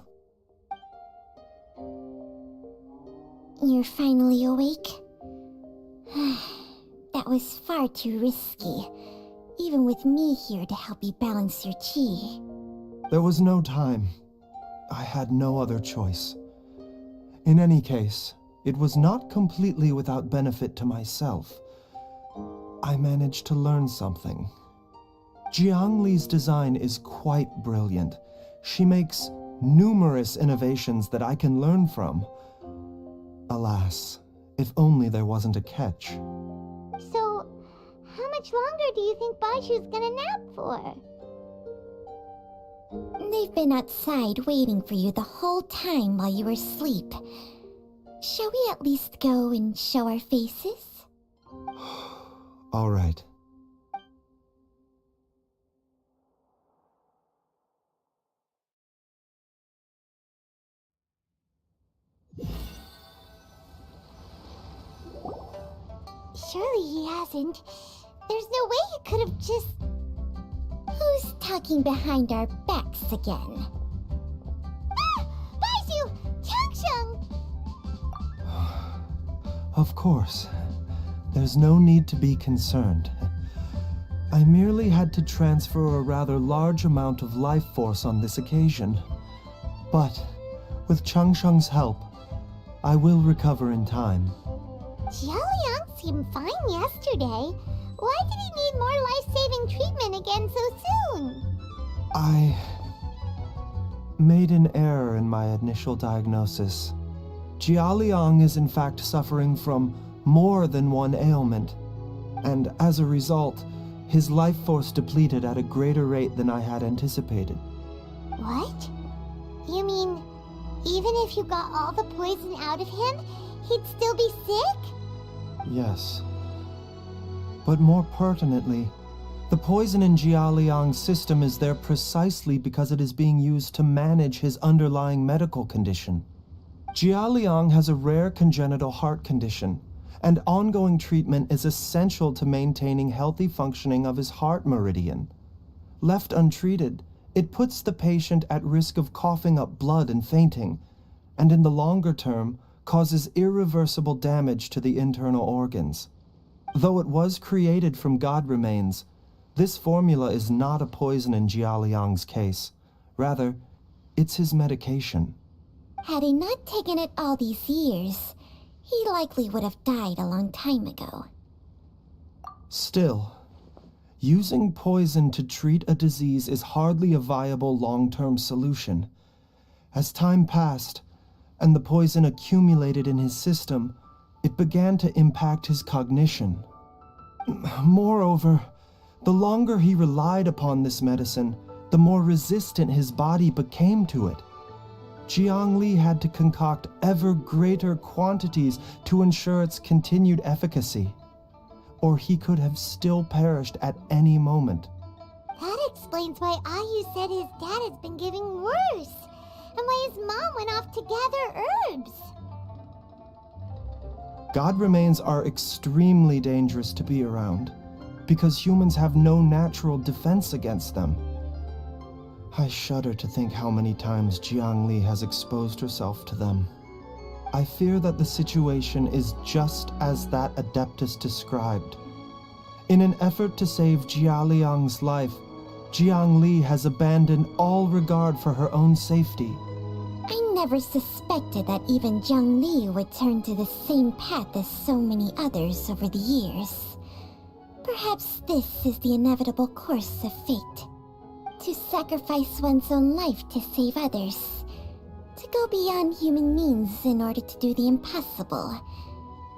You're finally awake? That was far too risky, even with me here to help you balance your chi. There was no time. I had no other choice. In any case, it was not completely without benefit to myself. I managed to learn something. Jiang Li's design is quite brilliant. She makes numerous innovations that I can learn from. Alas, if only there wasn't a catch. So, how much longer do you think Baizhu's gonna nap for? They've been outside waiting for you the whole time while you were asleep. Shall we at least go and show our faces? All right. Surely he hasn't. There's no way he could have just... Who's talking behind our backs again? Ah! Baizhu! Changsheng! Of course. There's no need to be concerned. I merely had to transfer a rather large amount of life force on this occasion. But, with Changsheng's help, I will recover in time. Jiaoliang seemed fine yesterday. Why did he need more life-saving treatment again so soon? I made an error in my initial diagnosis. Jiaoliang is in fact suffering from more than one ailment, and as a result, his life force depleted at a greater rate than I had anticipated. What? You mean, even if you got all the poison out of him, he'd still be sick? Yes. But more pertinently, the poison in Jiaoliang's system is there precisely because it is being used to manage his underlying medical condition. Jiaoliang has a rare congenital heart condition, and ongoing treatment is essential to maintaining healthy functioning of his heart meridian. Left untreated, it puts the patient at risk of coughing up blood and fainting, and in the longer term, causes irreversible damage to the internal organs. Though it was created from god remains, this formula is not a poison in Jiaoliang's case. Rather, it's his medication. Had he not taken it all these years, he likely would have died a long time ago. Still, using poison to treat a disease is hardly a viable long-term solution. As time passed, and the poison accumulated in his system, it began to impact his cognition. Moreover, the longer he relied upon this medicine, the more resistant his body became to it. Jiangli had to concoct ever greater quantities to ensure its continued efficacy, or he could have still perished at any moment. That explains why Ayu said his dad has been getting worse, and why his mom went off to gather herbs. God remains are extremely dangerous to be around, because humans have no natural defense against them. I shudder to think how many times Jiangli has exposed herself to them. I fear that the situation is just as that Adeptus described. In an effort to save Jiaoliang's life, Jiangli has abandoned all regard for her own safety. I never suspected that even Jiangli would turn to the same path as so many others over the years. Perhaps this is the inevitable course of fate. To sacrifice one's own life to save others. To go beyond human means in order to do the impossible,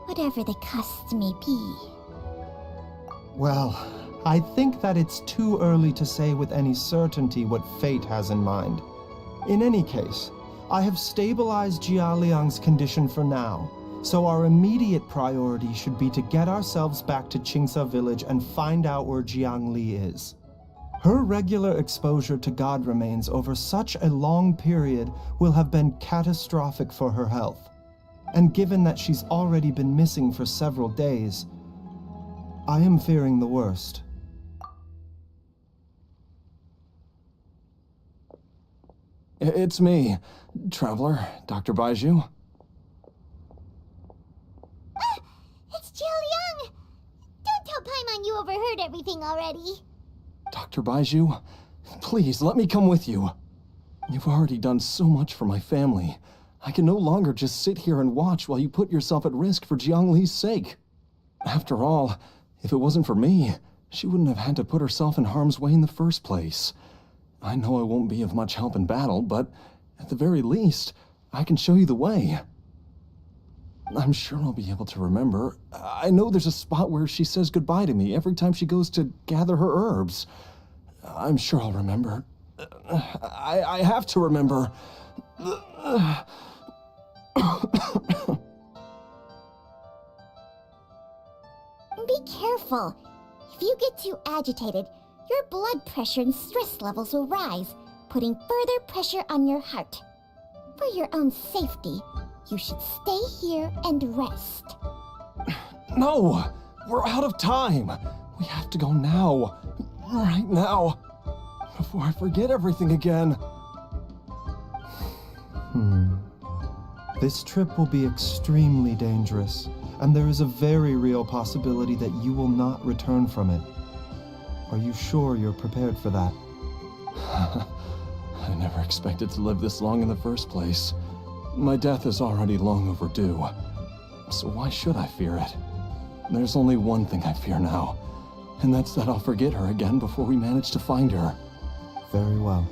whatever the cost may be. Well, I think that it's too early to say with any certainty what fate has in mind. In any case, I have stabilized Jiaoliang's condition for now, so our immediate priority should be to get ourselves back to Qingsa village and find out where Jiangli is. Her regular exposure to god remains over such a long period will have been catastrophic for her health. And given that she's already been missing for several days, I am fearing the worst. It's me, Traveler, Dr. Baizhu. Ah! It's Jiaoliang! Don't tell Paimon you overheard everything already. Dr. Baizhu, please let me come with you. You've already done so much for my family. I can no longer just sit here and watch while you put yourself at risk for Jiangli's sake. After all, if it wasn't for me, she wouldn't have had to put herself in harm's way in the first place. I know I won't be of much help in battle, but at the very least, I can show you the way. I'm sure I'll be able to remember. I know there's a spot where she says goodbye to me every time she goes to gather her herbs. I'm sure I'll remember. I have to remember. Be careful. If you get too agitated, your blood pressure and stress levels will rise, putting further pressure on your heart. For your own safety, you should stay here and rest. No! We're out of time! We have to go now. Right now. Before I forget everything again. This trip will be extremely dangerous, and there is a very real possibility that you will not return from it. Are you sure you're prepared for that? I never expected to live this long in the first place. My death is already long overdue. So why should I fear it? There's only one thing I fear now, and that's that I'll forget her again before we manage to find her. Very well.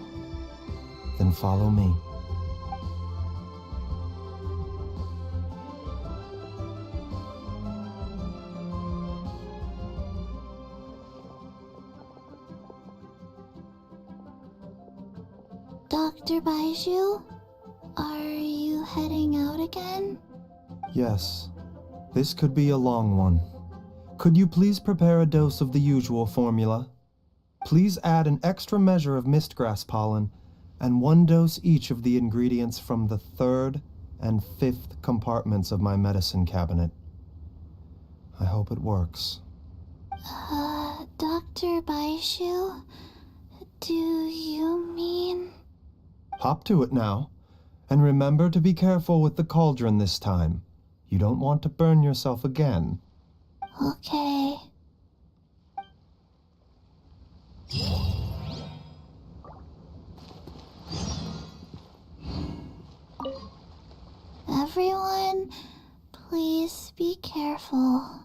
Then follow me. Dr. Baizhu, are you heading out again? Yes. This could be a long one. Could you please prepare a dose of the usual formula? Please add an extra measure of mistgrass pollen and 1 dose each of the ingredients from the 3rd and 5th compartments of my medicine cabinet. I hope it works. Dr. Baizhu, do you mean... Hop to it now. And remember to be careful with the cauldron this time. You don't want to burn yourself again. Okay. Everyone, please be careful.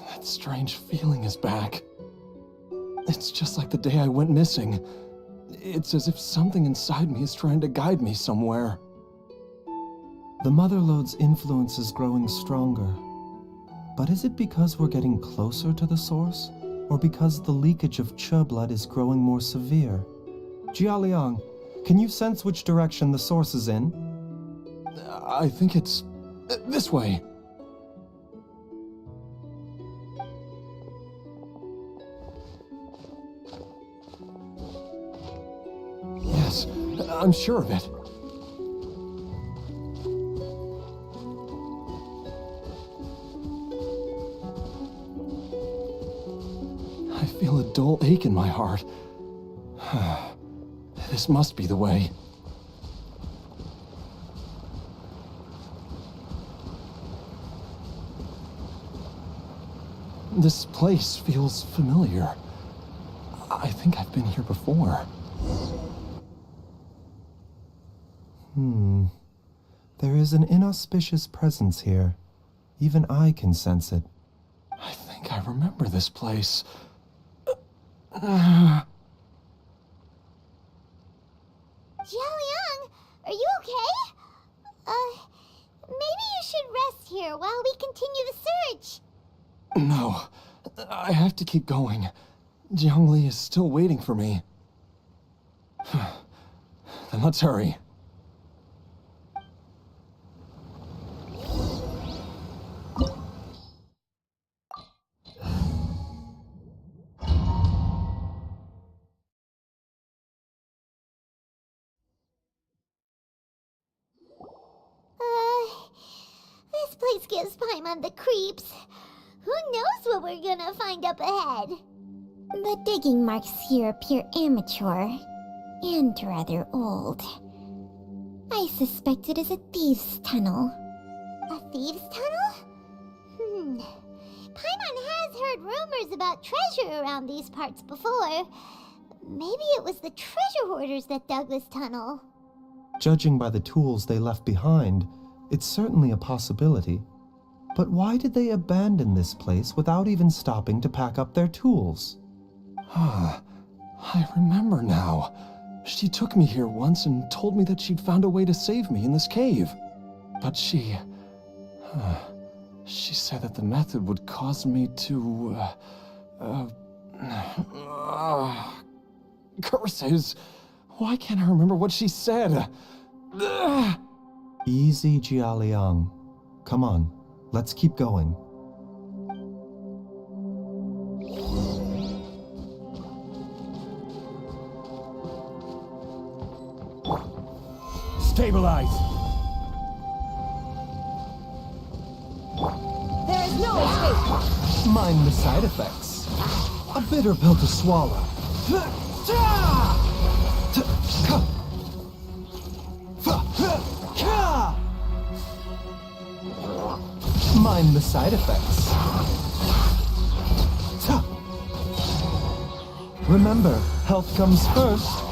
That strange feeling is back. It's just like the day I went missing. It's as if something inside me is trying to guide me somewhere. The Mother Lode's influence is growing stronger. But is it because we're getting closer to the source? Or because the leakage of Che blood is growing more severe? Jialiang, can you sense which direction the source is in? I think it's this way. Yes, I'm sure of it. I feel a dull ache in my heart. This must be the way. This place feels familiar. I think I've been here before. There is an inauspicious presence here. Even I can sense it. I think I remember this place. Jialiang, are you okay? Maybe you should rest here while we continue the search. No, I have to keep going. Jiangli is still waiting for me. Then let's hurry. gives Paimon the creeps. Who knows what we're gonna find up ahead? The digging marks here appear amateur and rather old. I suspect it is a thieves' tunnel. A thieves' tunnel? Paimon has heard rumors about treasure around these parts before. Maybe it was the treasure hoarders that dug this tunnel. Judging by the tools they left behind, it's certainly a possibility. But why did they abandon this place without even stopping to pack up their tools? I remember now. She took me here once and told me that she'd found a way to save me in this cave. But she said that the method would cause me to, curses. Why can't I remember what she said? Easy, Jialiang. Come on, let's keep going. Stabilize! There is no escape! Mind the side effects. A bitter pill to swallow. Mind the side effects. Remember, health comes first.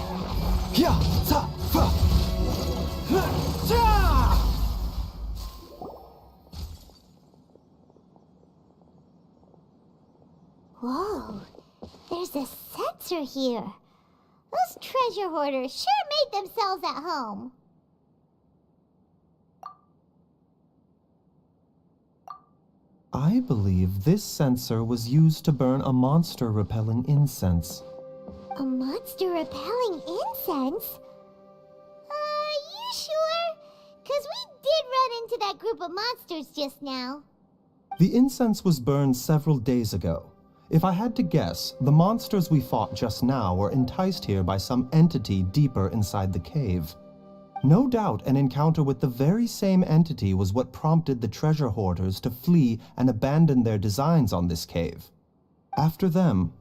Whoa, there's a sensor here. Those treasure hoarders sure made themselves at home. I believe this sensor was used to burn a monster-repelling incense. A monster repelling incense? You sure? 'Cause we did run into that group of monsters just now. The incense was burned several days ago. If I had to guess, the monsters we fought just now were enticed here by some entity deeper inside the cave. No doubt an encounter with the very same entity was what prompted the treasure hoarders to flee and abandon their designs on this cave. After them,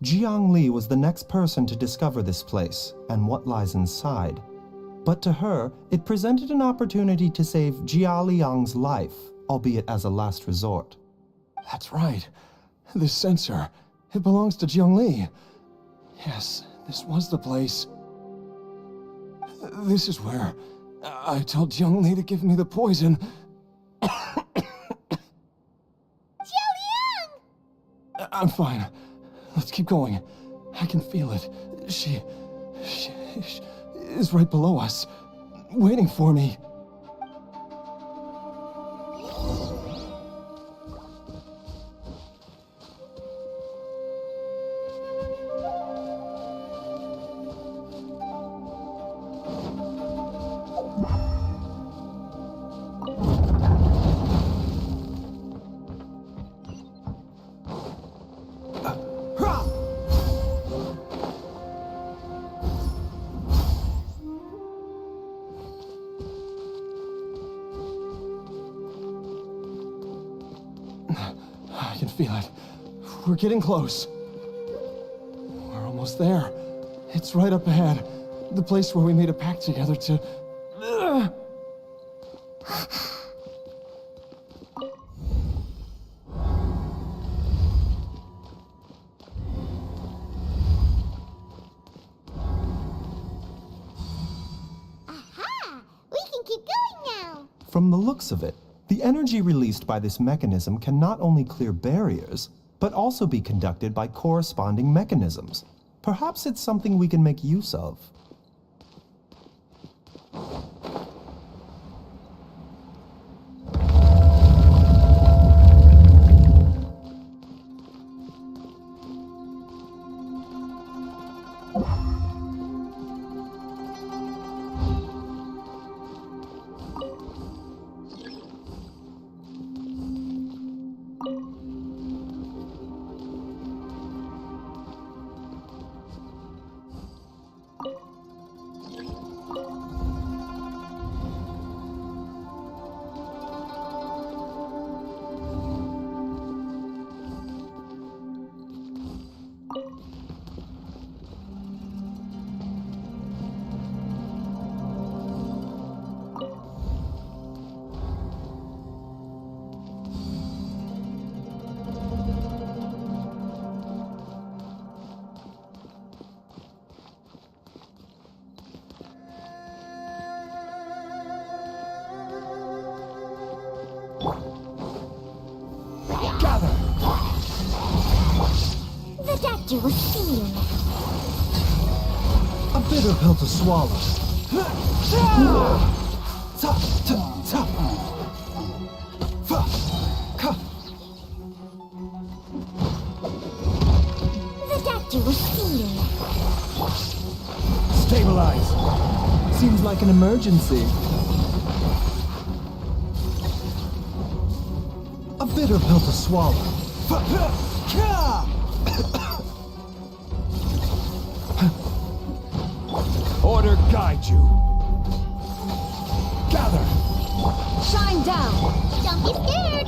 Jiang Li was the next person to discover this place and what lies inside. But to her, it presented an opportunity to save Jia Liang's life, albeit as a last resort. That's right. This sensor, it belongs to Jiang Li. Yes, this was the place. This is where I told Jiang Li to give me the poison. Jialiang! I'm fine. Let's keep going. I can feel it. She is right below us, waiting for me. I can feel it. We're getting close. We're almost there. It's right up ahead. The place where we made a pact together to... Aha! We can keep going now. From the looks of it, the energy released by this mechanism can not only clear barriers, but also be conducted by corresponding mechanisms. Perhaps it's something we can make use of. doctor will see you now. A bitter pill to swallow. The doctor will see you now. Stabilize. Seems like an emergency. A bitter pill to swallow. Order guide you. Gather. Shine down! Don't be scared.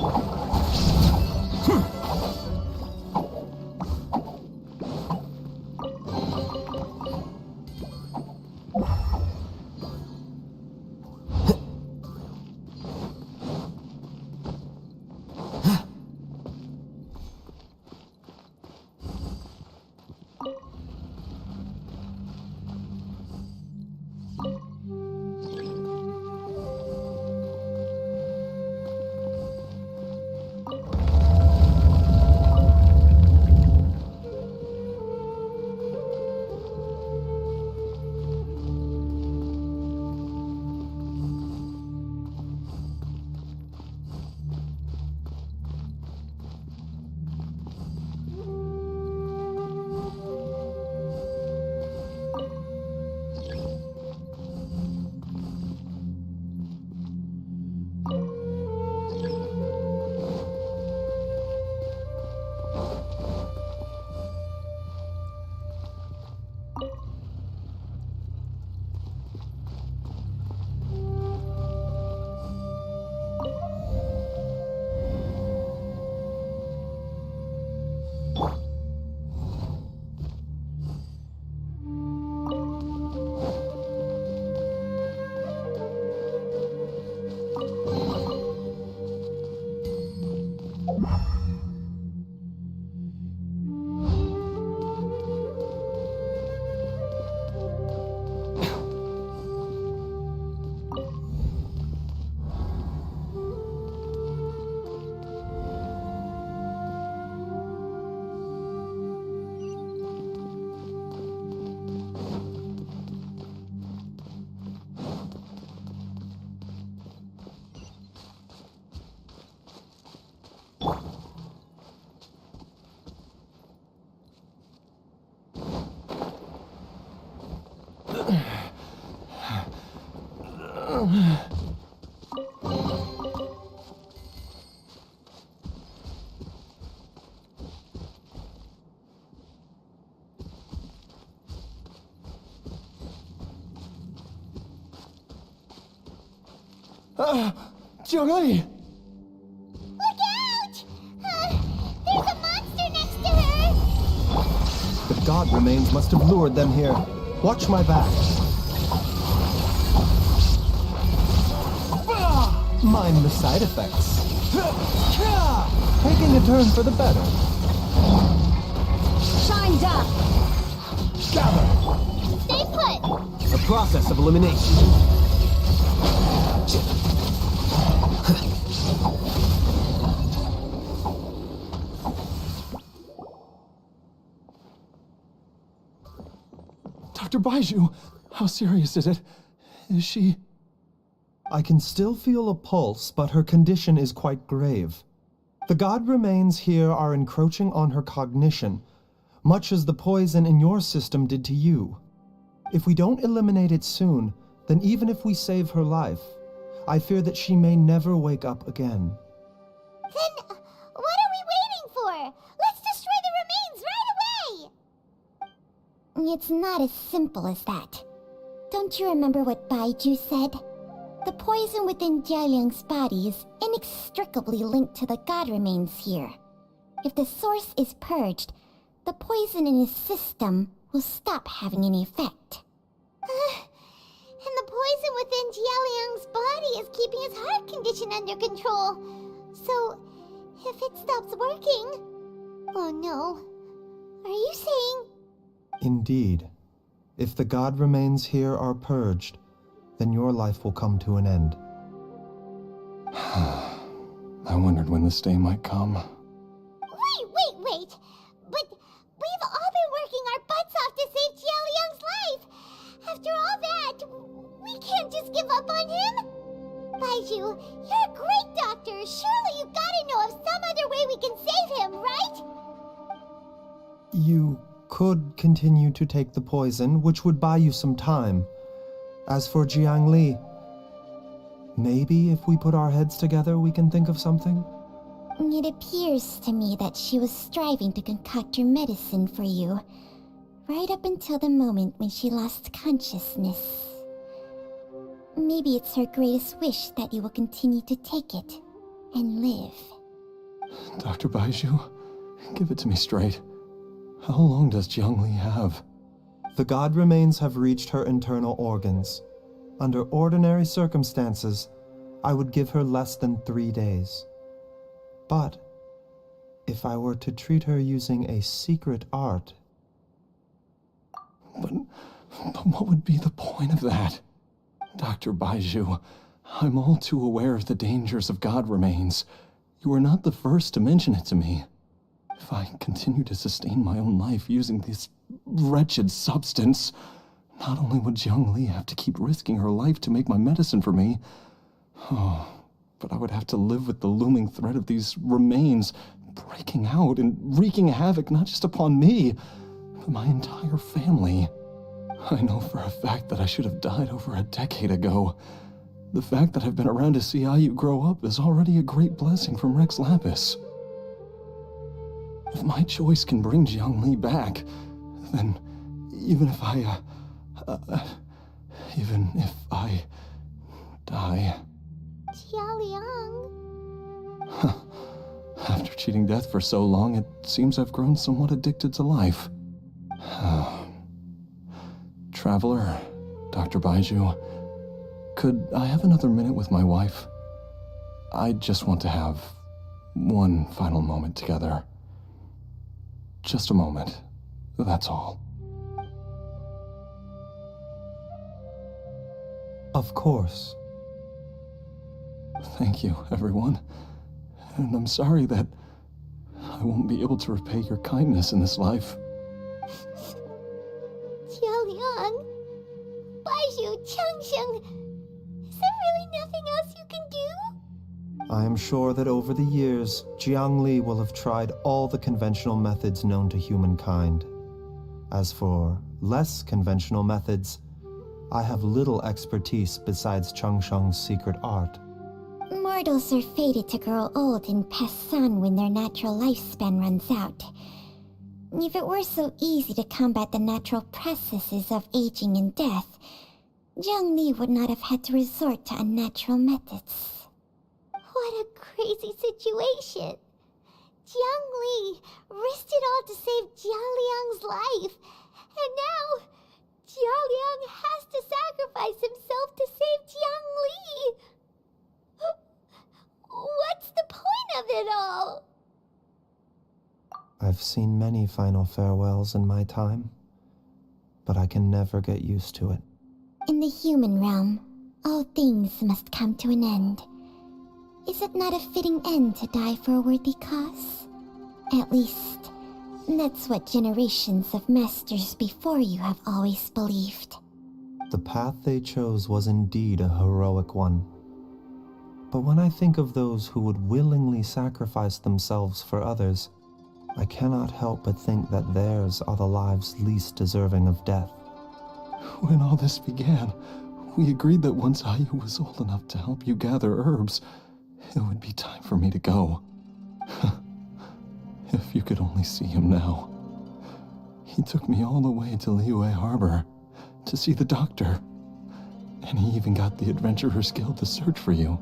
Zhongli! Look out! There's a monster next to her! The god remains must have lured them here. Watch my back. Mind the side effects. Taking a turn for the better. Shine down! Gather. Stay put! A process of elimination. Dr. Baizhu, how serious is it? Is she... I can still feel a pulse, but her condition is quite grave. The god remains here are encroaching on her cognition, much as the poison in your system did to you. If we don't eliminate it soon, then even if we save her life, I fear that she may never wake up again. Then, what are we waiting for? Let's destroy the remains right away! It's not as simple as that. Don't you remember what Baizhu said? The poison within Jialiang's body is inextricably linked to the god remains here. If the source is purged, the poison in his system will stop having any effect. And the poison within Jialiang's body is keeping his heart condition under control. So, if it stops working... Oh no. Are you saying... Indeed. If the god remains here are purged, then your life will come to an end. I wondered when this day might come. Wait! But we've all But we can't just give up on him! Baizhu, you're a great doctor! Surely you gotta know of some other way we can save him, right? You could continue to take the poison, which would buy you some time. As for Jiang Li, maybe if we put our heads together, we can think of something? It appears to me that she was striving to concoct your medicine for you, right up until the moment when she lost consciousness. Maybe it's her greatest wish that you will continue to take it and live. Dr. Baizhu, give it to me straight. How long does Jiang Li have? The god remains have reached her internal organs. Under ordinary circumstances, I would give her less than 3 days. But if I were to treat her using a secret art... But what would be the point of that? Dr. Baizhu, I'm all too aware of the dangers of god remains. You are not the first to mention it to me. If I continue to sustain my own life using this wretched substance, not only would Jiang Li have to keep risking her life to make my medicine for me, but I would have to live with the looming threat of these remains breaking out and wreaking havoc not just upon me, but my entire family. I know for a fact that I should have died over a decade ago. The fact that I've been around to see Ayu grow up is already a great blessing from Rex Lapis. If my choice can bring Jiang Li back, then even if I die... Jialiang. After cheating death for so long, it seems I've grown somewhat addicted to life. Traveler, Dr. Baizhu, could I have another minute with my wife? I just want to have one final moment together. Just a moment, that's all. Of course. Thank you, everyone. And I'm sorry that I won't be able to repay your kindness in this life. Jialiang. Baizhu, Changsheng. Is there really nothing else you can do? I am sure that over the years, Jiang Li will have tried all the conventional methods known to humankind. As for less conventional methods, I have little expertise besides Changsheng's secret art. Mortals are fated to grow old and pass on when their natural lifespan runs out. If it were so easy to combat the natural processes of aging and death, Jiang Li would not have had to resort to unnatural methods. What a crazy situation. Jiang Li risked it all to save Jialiang's life. And now, Jialiang has to sacrifice himself to save Jiang Li. What's the point of it all? I've seen many final farewells in my time, but I can never get used to it. In the human realm, all things must come to an end. Is it not a fitting end to die for a worthy cause? At least, that's what generations of masters before you have always believed. The path they chose was indeed a heroic one. But when I think of those who would willingly sacrifice themselves for others, I cannot help but think that theirs are the lives least deserving of death. When all this began, we agreed that once Ayu was old enough to help you gather herbs, it would be time for me to go. If you could only see him now. He took me all the way to Liyue Harbor to see the doctor. And he even got the Adventurers Guild to search for you.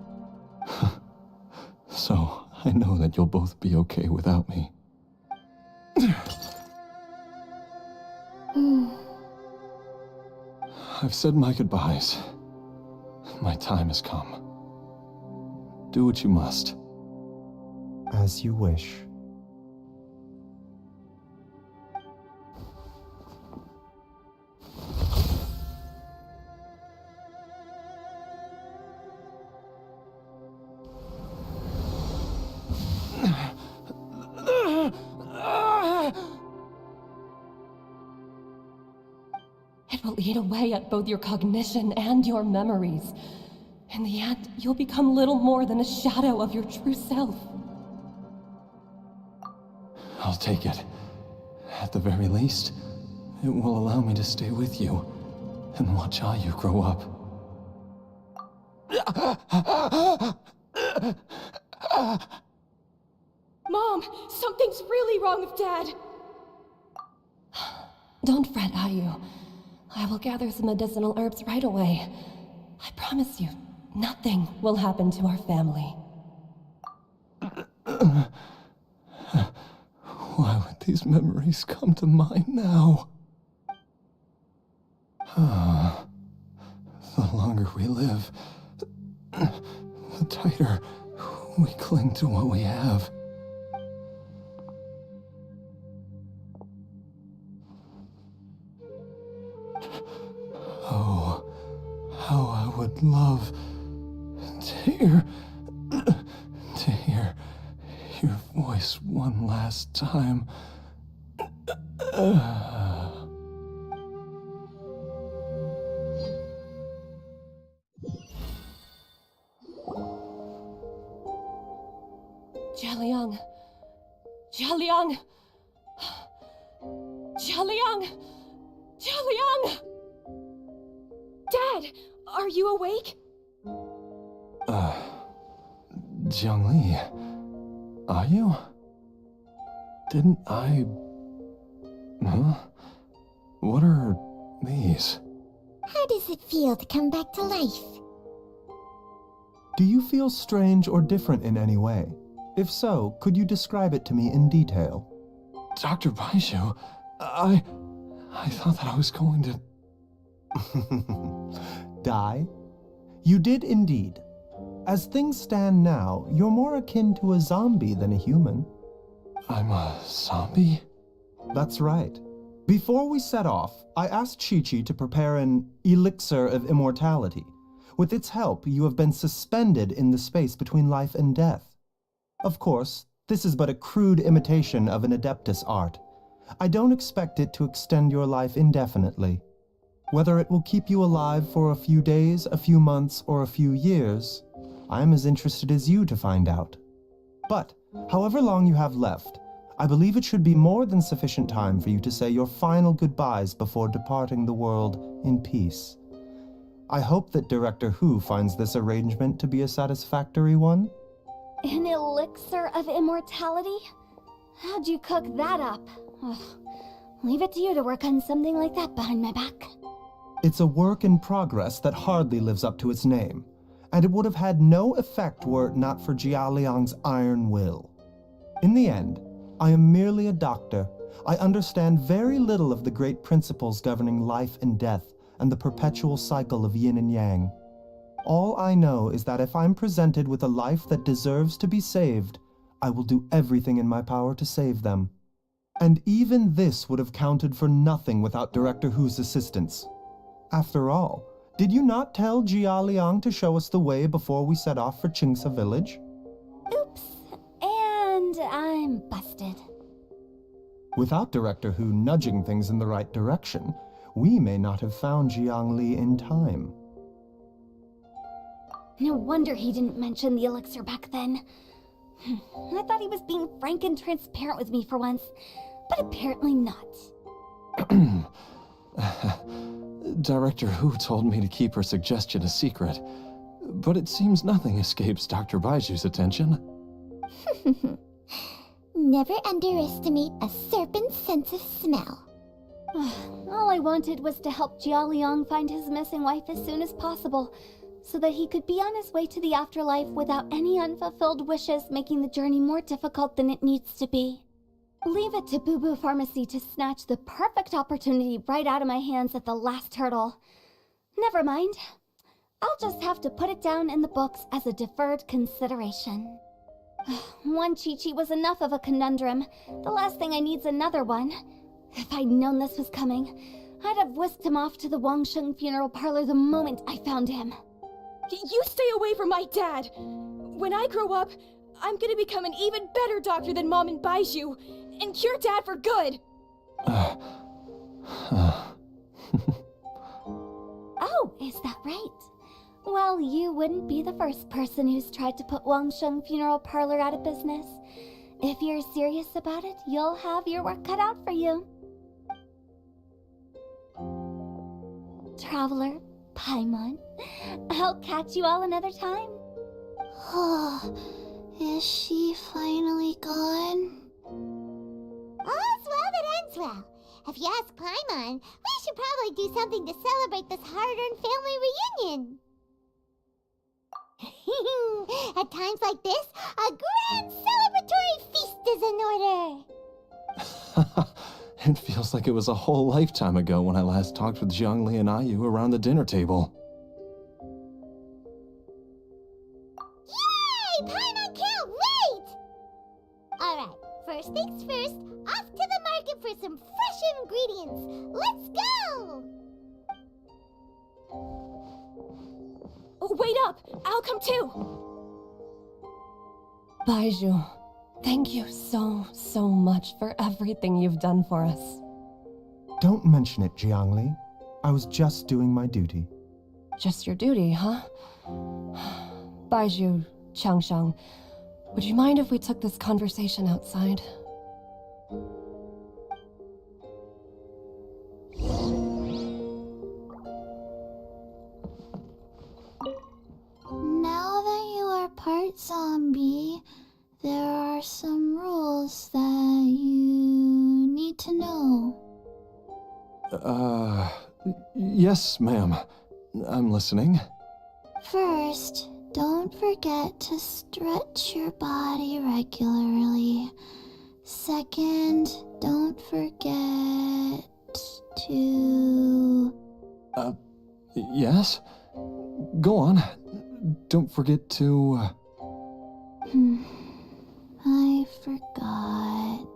So, I know that you'll both be okay without me. I've said my goodbyes. My time has come. Do what you must. As you wish. It will It'll eat away at both your cognition and your memories. In the end, you'll become little more than a shadow of your true self. I'll take it. At the very least, it will allow me to stay with you and watch how you grow up. Mom, something's really wrong with Dad. Don't fret, Ayu. I will gather some medicinal herbs right away. I promise you, nothing will happen to our family. Why would these memories come to mind now? The longer we live, the tighter we cling to what we have. Oh, how I would love to hear your voice one last time. Jialiang! Jialiang! Jialiang! Jialiang! Dad, are you awake? Jiangli, are you? Didn't I... Huh? What are these? How does it feel to come back to life? Do you feel strange or different in any way? If so, could you describe it to me in detail? Dr. Baizhu, I thought that I was going to... Die? You did indeed. As things stand now, you're more akin to a zombie than a human. I'm a zombie? That's right. Before we set off, I asked Chi-Chi to prepare an elixir of immortality. With its help, you have been suspended in the space between life and death. Of course, this is but a crude imitation of an Adeptus art. I don't expect it to extend your life indefinitely. Whether it will keep you alive for a few days, a few months, or a few years, I am as interested as you to find out. But, however long you have left, I believe it should be more than sufficient time for you to say your final goodbyes before departing the world in peace. I hope that Director Hu finds this arrangement to be a satisfactory one. An elixir of immortality? How'd you cook that up? Ugh. Leave it to you to work on something like that behind my back. It's a work in progress that hardly lives up to its name, and it would have had no effect were it not for Jialiang's iron will. In the end, I am merely a doctor. I understand very little of the great principles governing life and death and the perpetual cycle of yin and yang. All I know is that if I'm presented with a life that deserves to be saved, I will do everything in my power to save them. And even this would have counted for nothing without Director Hu's assistance. After all, did you not tell Jia Liang to show us the way before we set off for Qingce village? Oops. And I'm busted. Without Director Hu nudging things in the right direction, we may not have found Jiangli in time. No wonder he didn't mention the elixir back then. I thought he was being frank and transparent with me for once, but apparently not. Director Hu told me to keep her suggestion a secret, but it seems nothing escapes Dr. Baiju's attention. Never underestimate a serpent's sense of smell. All I wanted was to help Jialiang find his missing wife as soon as possible, so that he could be on his way to the afterlife without any unfulfilled wishes making the journey more difficult than it needs to be. Leave it to Boo Boo Pharmacy to snatch the perfect opportunity right out of my hands at the last hurdle. Never mind. I'll just have to put it down in the books as a deferred consideration. One Chi-Chi was enough of a conundrum. The last thing I need's another one. If I'd known this was coming, I'd have whisked him off to the Wangsheng funeral parlor the moment I found him. You stay away from my dad! When I grow up, I'm gonna become an even better doctor than Mom and Baizhu, and cure Dad for good! Oh, is that right? Well, you wouldn't be the first person who's tried to put Wangsheng Funeral Parlor out of business. If you're serious about it, you'll have your work cut out for you. Traveler, Paimon, I'll catch you all another time. Oh, is she finally gone? All's well that ends well. If you ask Paimon, we should probably do something to celebrate this hard-earned family reunion. At times like this, a grand celebratory feast is in order. It feels like it was a whole lifetime ago when I last talked with Zhongli and Ayu around the dinner table. Yay! Paimon can't wait! Alright, first things first, off to the market for some fresh ingredients. Let's go! Oh, wait up! I'll come too! Baizhu, thank you so much for everything you've done for us. Don't mention it, Jiangli. I was just doing my duty. Just your duty, huh? Baizhu, Changsheng, would you mind if we took this conversation outside? Now that you are part zombie, there are some rules that you need to know. Yes, ma'am. I'm listening. First, don't forget to stretch your body regularly. Second, don't forget to... Yes? Go on. Don't forget to... I forgot.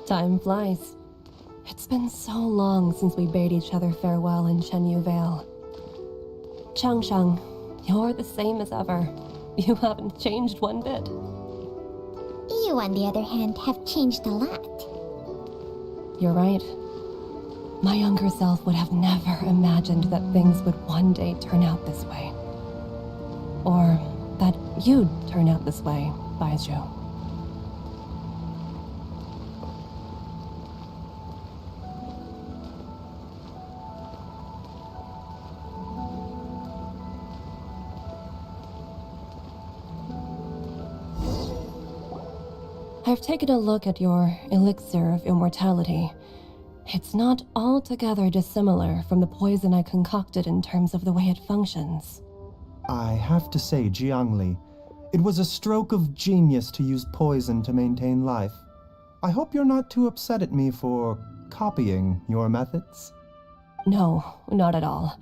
Time flies. It's been so long since we bade each other farewell in Shenyu Vale. Changsheng, you're the same as ever. You haven't changed one bit. You, on the other hand, have changed a lot. You're right. My younger self would have never imagined that things would one day turn out this way. Or that you'd turn out this way, Baizhu. I've taken a look at your elixir of immortality. It's not altogether dissimilar from the poison I concocted in terms of the way it functions. I have to say, Jiangli, it was a stroke of genius to use poison to maintain life. I hope you're not too upset at me for copying your methods. No, not at all.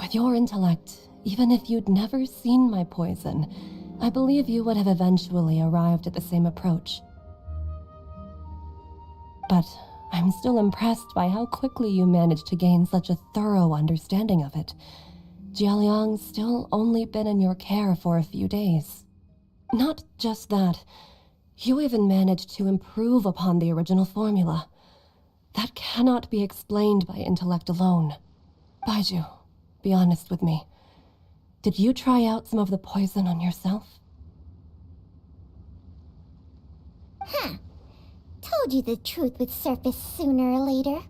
With your intellect, even if you'd never seen my poison, I believe you would have eventually arrived at the same approach. But I'm still impressed by how quickly you managed to gain such a thorough understanding of it. Jialiang's still only been in your care for a few days. Not just that, you even managed to improve upon the original formula. That cannot be explained by intellect alone. Baizhu, be honest with me. Did you try out some of the poison on yourself? Huh. Told you the truth would surface sooner or later.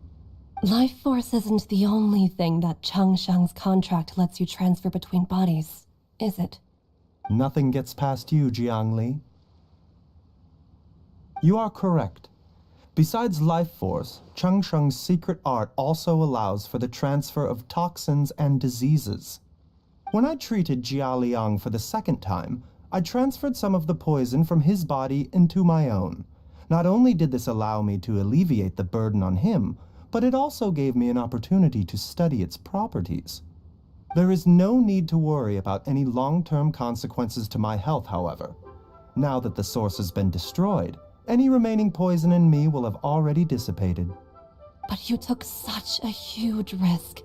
Life force isn't the only thing that Changsheng's contract lets you transfer between bodies, is it? Nothing gets past you, Jiangli. You are correct. Besides life force, Changsheng's secret art also allows for the transfer of toxins and diseases. When I treated Jia Liang for the second time, I transferred some of the poison from his body into my own. Not only did this allow me to alleviate the burden on him, but it also gave me an opportunity to study its properties. There is no need to worry about any long-term consequences to my health, however. Now that the source has been destroyed, any remaining poison in me will have already dissipated. But you took such a huge risk.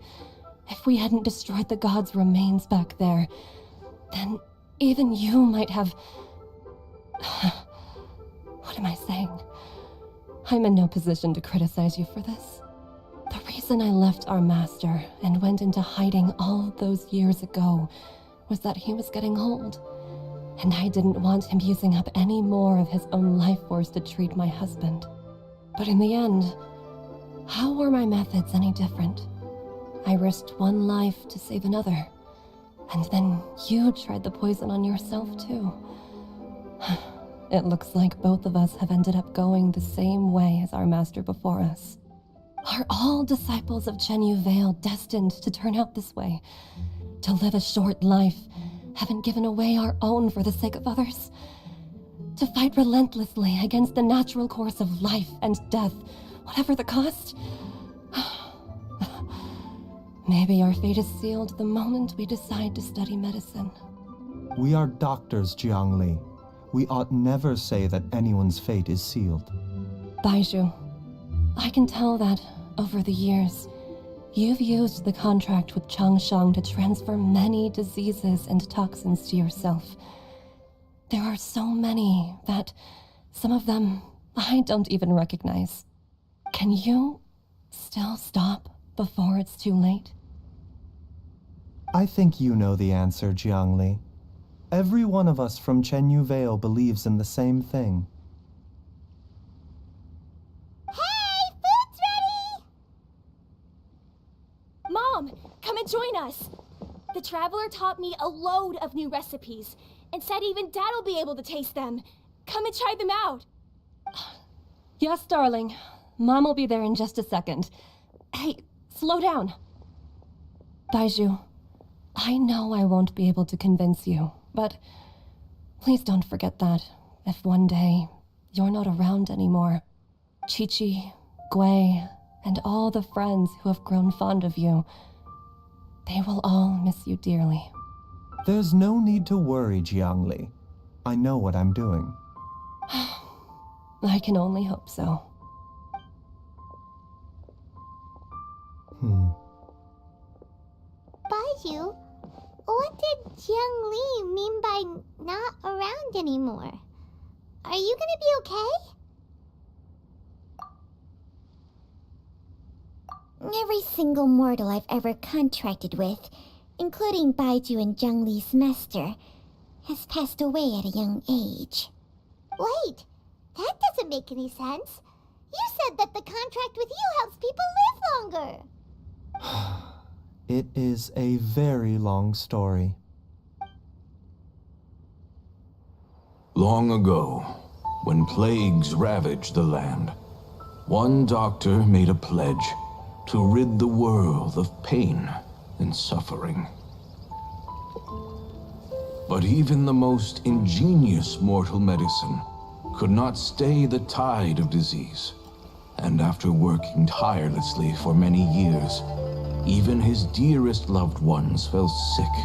If we hadn't destroyed the god's remains back there, then even you might have... What am I saying? I'm in no position to criticize you for this. The reason I left our master and went into hiding all those years ago was that he was getting old, and I didn't want him using up any more of his own life force to treat my husband. But in the end, how were my methods any different? I risked one life to save another, and then you tried the poison on yourself too. It looks like both of us have ended up going the same way as our master before us. Are all disciples of Chenyu Vale destined to turn out this way? To live a short life, having given away our own for the sake of others? To fight relentlessly against the natural course of life and death, whatever the cost? Maybe our fate is sealed the moment we decide to study medicine. We are doctors, Jiangli. We ought never say that anyone's fate is sealed. Baizhu, I can tell that, over the years, you've used the contract with Changsheng to transfer many diseases and toxins to yourself. There are so many that some of them I don't even recognize. Can you still stop before it's too late? I think you know the answer, Jiangli. Every one of us from Chenyu Vale believes in the same thing. Hey, food's ready! Mom, come and join us. The Traveler taught me a load of new recipes and said even Dad'll be able to taste them. Come and try them out. Yes, darling. Mom will be there in just a second. Hey, slow down. Baizhu, I know I won't be able to convince you, but please don't forget that if one day you're not around anymore, Chi-Chi, Gui, and all the friends who have grown fond of you, they will all miss you dearly. There's no need to worry, Jiangli. I know what I'm doing. I can only hope so. Baizhu, what did Jiang Li mean by not around anymore? Are you gonna be okay? Every single mortal I've ever contracted with, including Baizhu and Jiang Li's master, has passed away at a young age. Wait, that doesn't make any sense. You said that the contract with you helps people live longer. It is a very long story. Long ago, when plagues ravaged the land, one doctor made a pledge to rid the world of pain and suffering. But even the most ingenious mortal medicine could not stay the tide of disease. And after working tirelessly for many years, even his dearest loved ones fell sick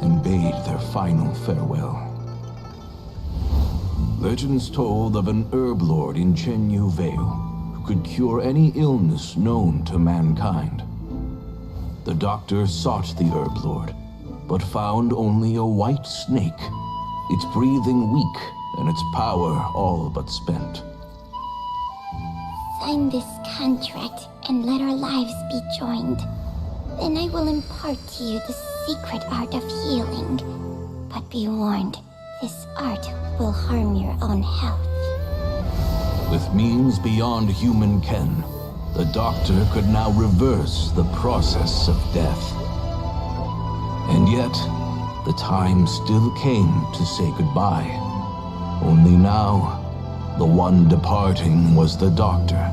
and bade their final farewell. Legends told of an herb lord in Chenyu Vale who could cure any illness known to mankind. The doctor sought the herb lord, but found only a white snake, its breathing weak and its power all but spent. Sign this contract and let our lives be joined. Then I will impart to you the secret art of healing. But be warned, this art will harm your own health. With means beyond human ken, the doctor could now reverse the process of death. And yet, the time still came to say goodbye. Only now, the one departing was the doctor,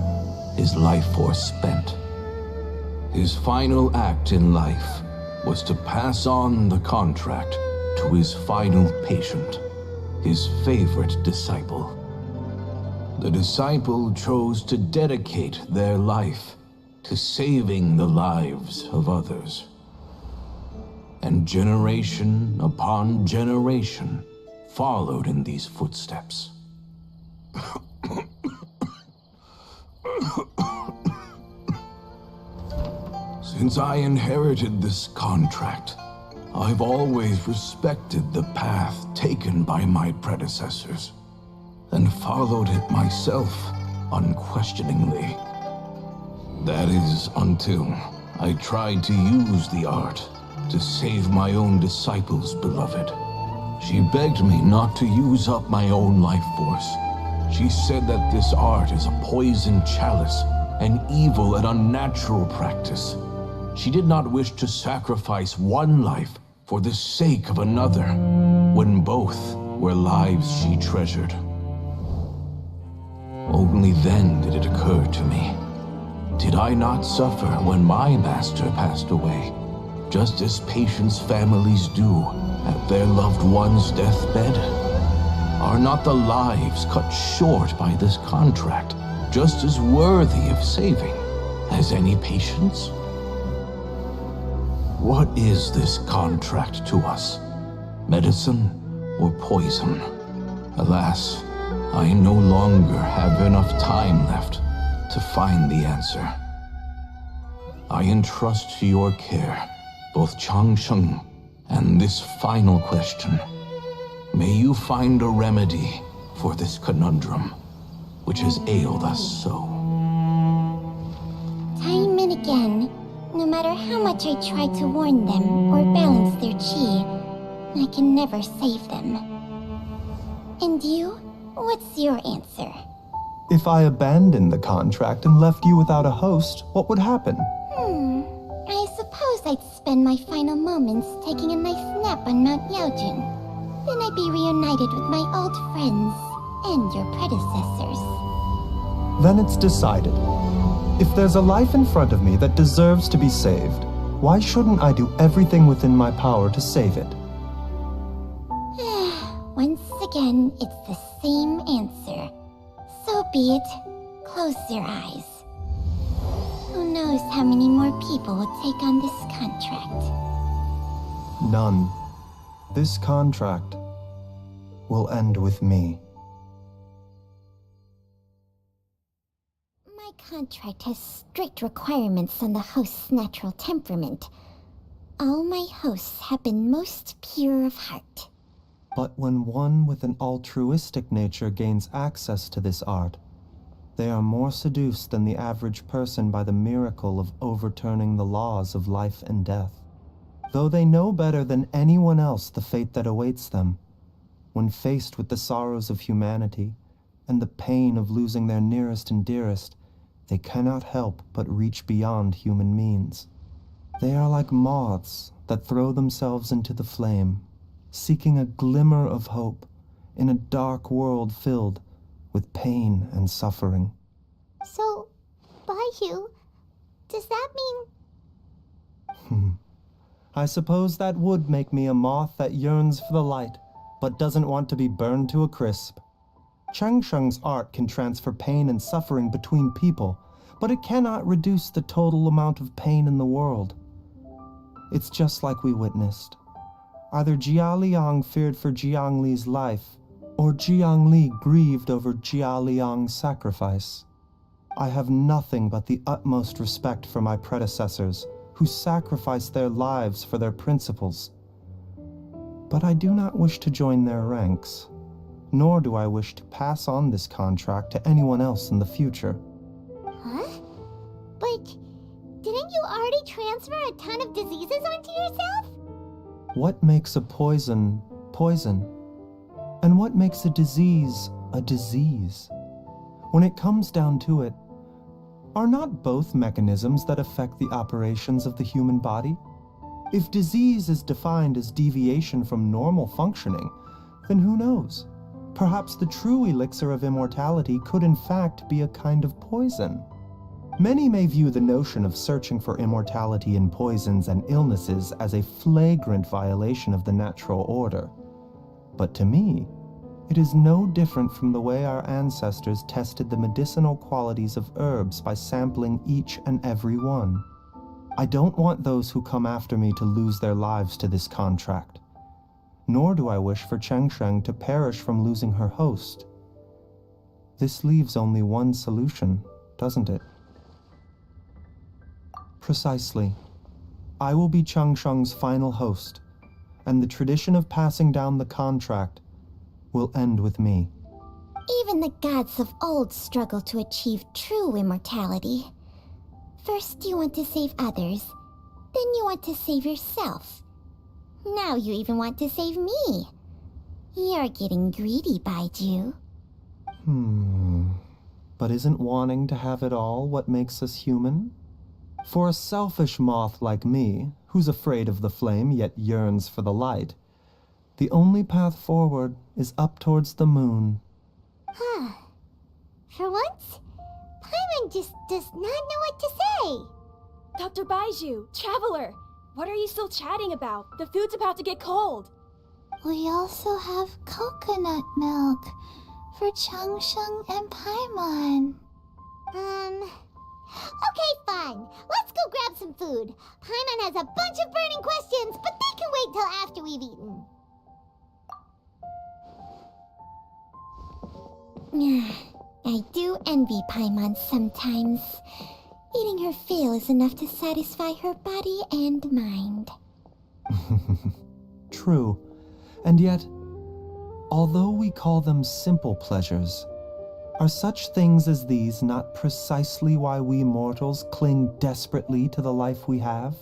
his life force spent. His final act in life was to pass on the contract to his final patient, his favorite disciple. The disciple chose to dedicate their life to saving the lives of others. And generation upon generation followed in these footsteps. Since I inherited this contract, I've always respected the path taken by my predecessors, and followed it myself unquestioningly. That is until I tried to use the art to save my own disciple's beloved. She begged me not to use up my own life force. She said that this art is a poison chalice, an evil and unnatural practice. She did not wish to sacrifice one life for the sake of another, when both were lives she treasured. Only then did it occur to me. Did I not suffer when my master passed away, just as patients' families do at their loved one's deathbed? Are not the lives cut short by this contract just as worthy of saving as any patients? What is this contract to us? Medicine or poison? Alas, I no longer have enough time left to find the answer. I entrust to your care both Changsheng and this final question. May you find a remedy for this conundrum, which has ailed us so. Time and again, no matter how much I try to warn them or balance their chi, I can never save them. And you? What's your answer? If I abandoned the contract and left you without a host, what would happen? I suppose I'd spend my final moments taking a nice nap on Mount Yaojun. Then I'd be reunited with my old friends and your predecessors. Then it's decided. If there's a life in front of me that deserves to be saved, why shouldn't I do everything within my power to save it? Once again, it's the same answer. So be it. Close your eyes. Who knows how many more people will take on this contract? None. This contract will end with me. My contract has strict requirements on the host's natural temperament. All my hosts have been most pure of heart. But when one with an altruistic nature gains access to this art, they are more seduced than the average person by the miracle of overturning the laws of life and death. Though they know better than anyone else the fate that awaits them, when faced with the sorrows of humanity and the pain of losing their nearest and dearest, they cannot help but reach beyond human means. They are like moths that throw themselves into the flame, seeking a glimmer of hope in a dark world filled with pain and suffering. So, Baizhu, does that mean... I suppose that would make me a moth that yearns for the light, but doesn't want to be burned to a crisp. Changsheng's art can transfer pain and suffering between people, but it cannot reduce the total amount of pain in the world. It's just like we witnessed. Either Jia Liang feared for Jiang Li's life, or Jiang Li grieved over Jia Liang's sacrifice. I have nothing but the utmost respect for my predecessors, who sacrificed their lives for their principles. But I do not wish to join their ranks, nor do I wish to pass on this contract to anyone else in the future. Huh? But didn't you already transfer a ton of diseases onto yourself? What makes a poison, poison? And what makes a disease? When it comes down to it, are not both mechanisms that affect the operations of the human body? If disease is defined as deviation from normal functioning, then who knows? Perhaps the true elixir of immortality could in fact be a kind of poison. Many may view the notion of searching for immortality in poisons and illnesses as a flagrant violation of the natural order. But to me, it is no different from the way our ancestors tested the medicinal qualities of herbs by sampling each and every one. I don't want those who come after me to lose their lives to this contract. Nor do I wish for Changsheng to perish from losing her host. This leaves only one solution, doesn't it? Precisely. I will be Changsheng's final host, and the tradition of passing down the contract will end with me. Even the gods of old struggle to achieve true immortality. First you want to save others, then you want to save yourself. Now you even want to save me. You're getting greedy, Baizhu. But isn't wanting to have it all what makes us human? For a selfish moth like me, who's afraid of the flame yet yearns for the light, the only path forward is up towards the moon. For once, Paimon just does not know what to say. Dr. Baizhu, Traveler, what are you still chatting about? The food's about to get cold. We also have coconut milk for Changsheng and Paimon. Okay, fine. Let's go grab some food. Paimon has a bunch of burning questions, but they can wait till after we've eaten. I do envy Paimon sometimes. Eating her fill is enough to satisfy her body and mind. True. And yet, although we call them simple pleasures, are such things as these not precisely why we mortals cling desperately to the life we have?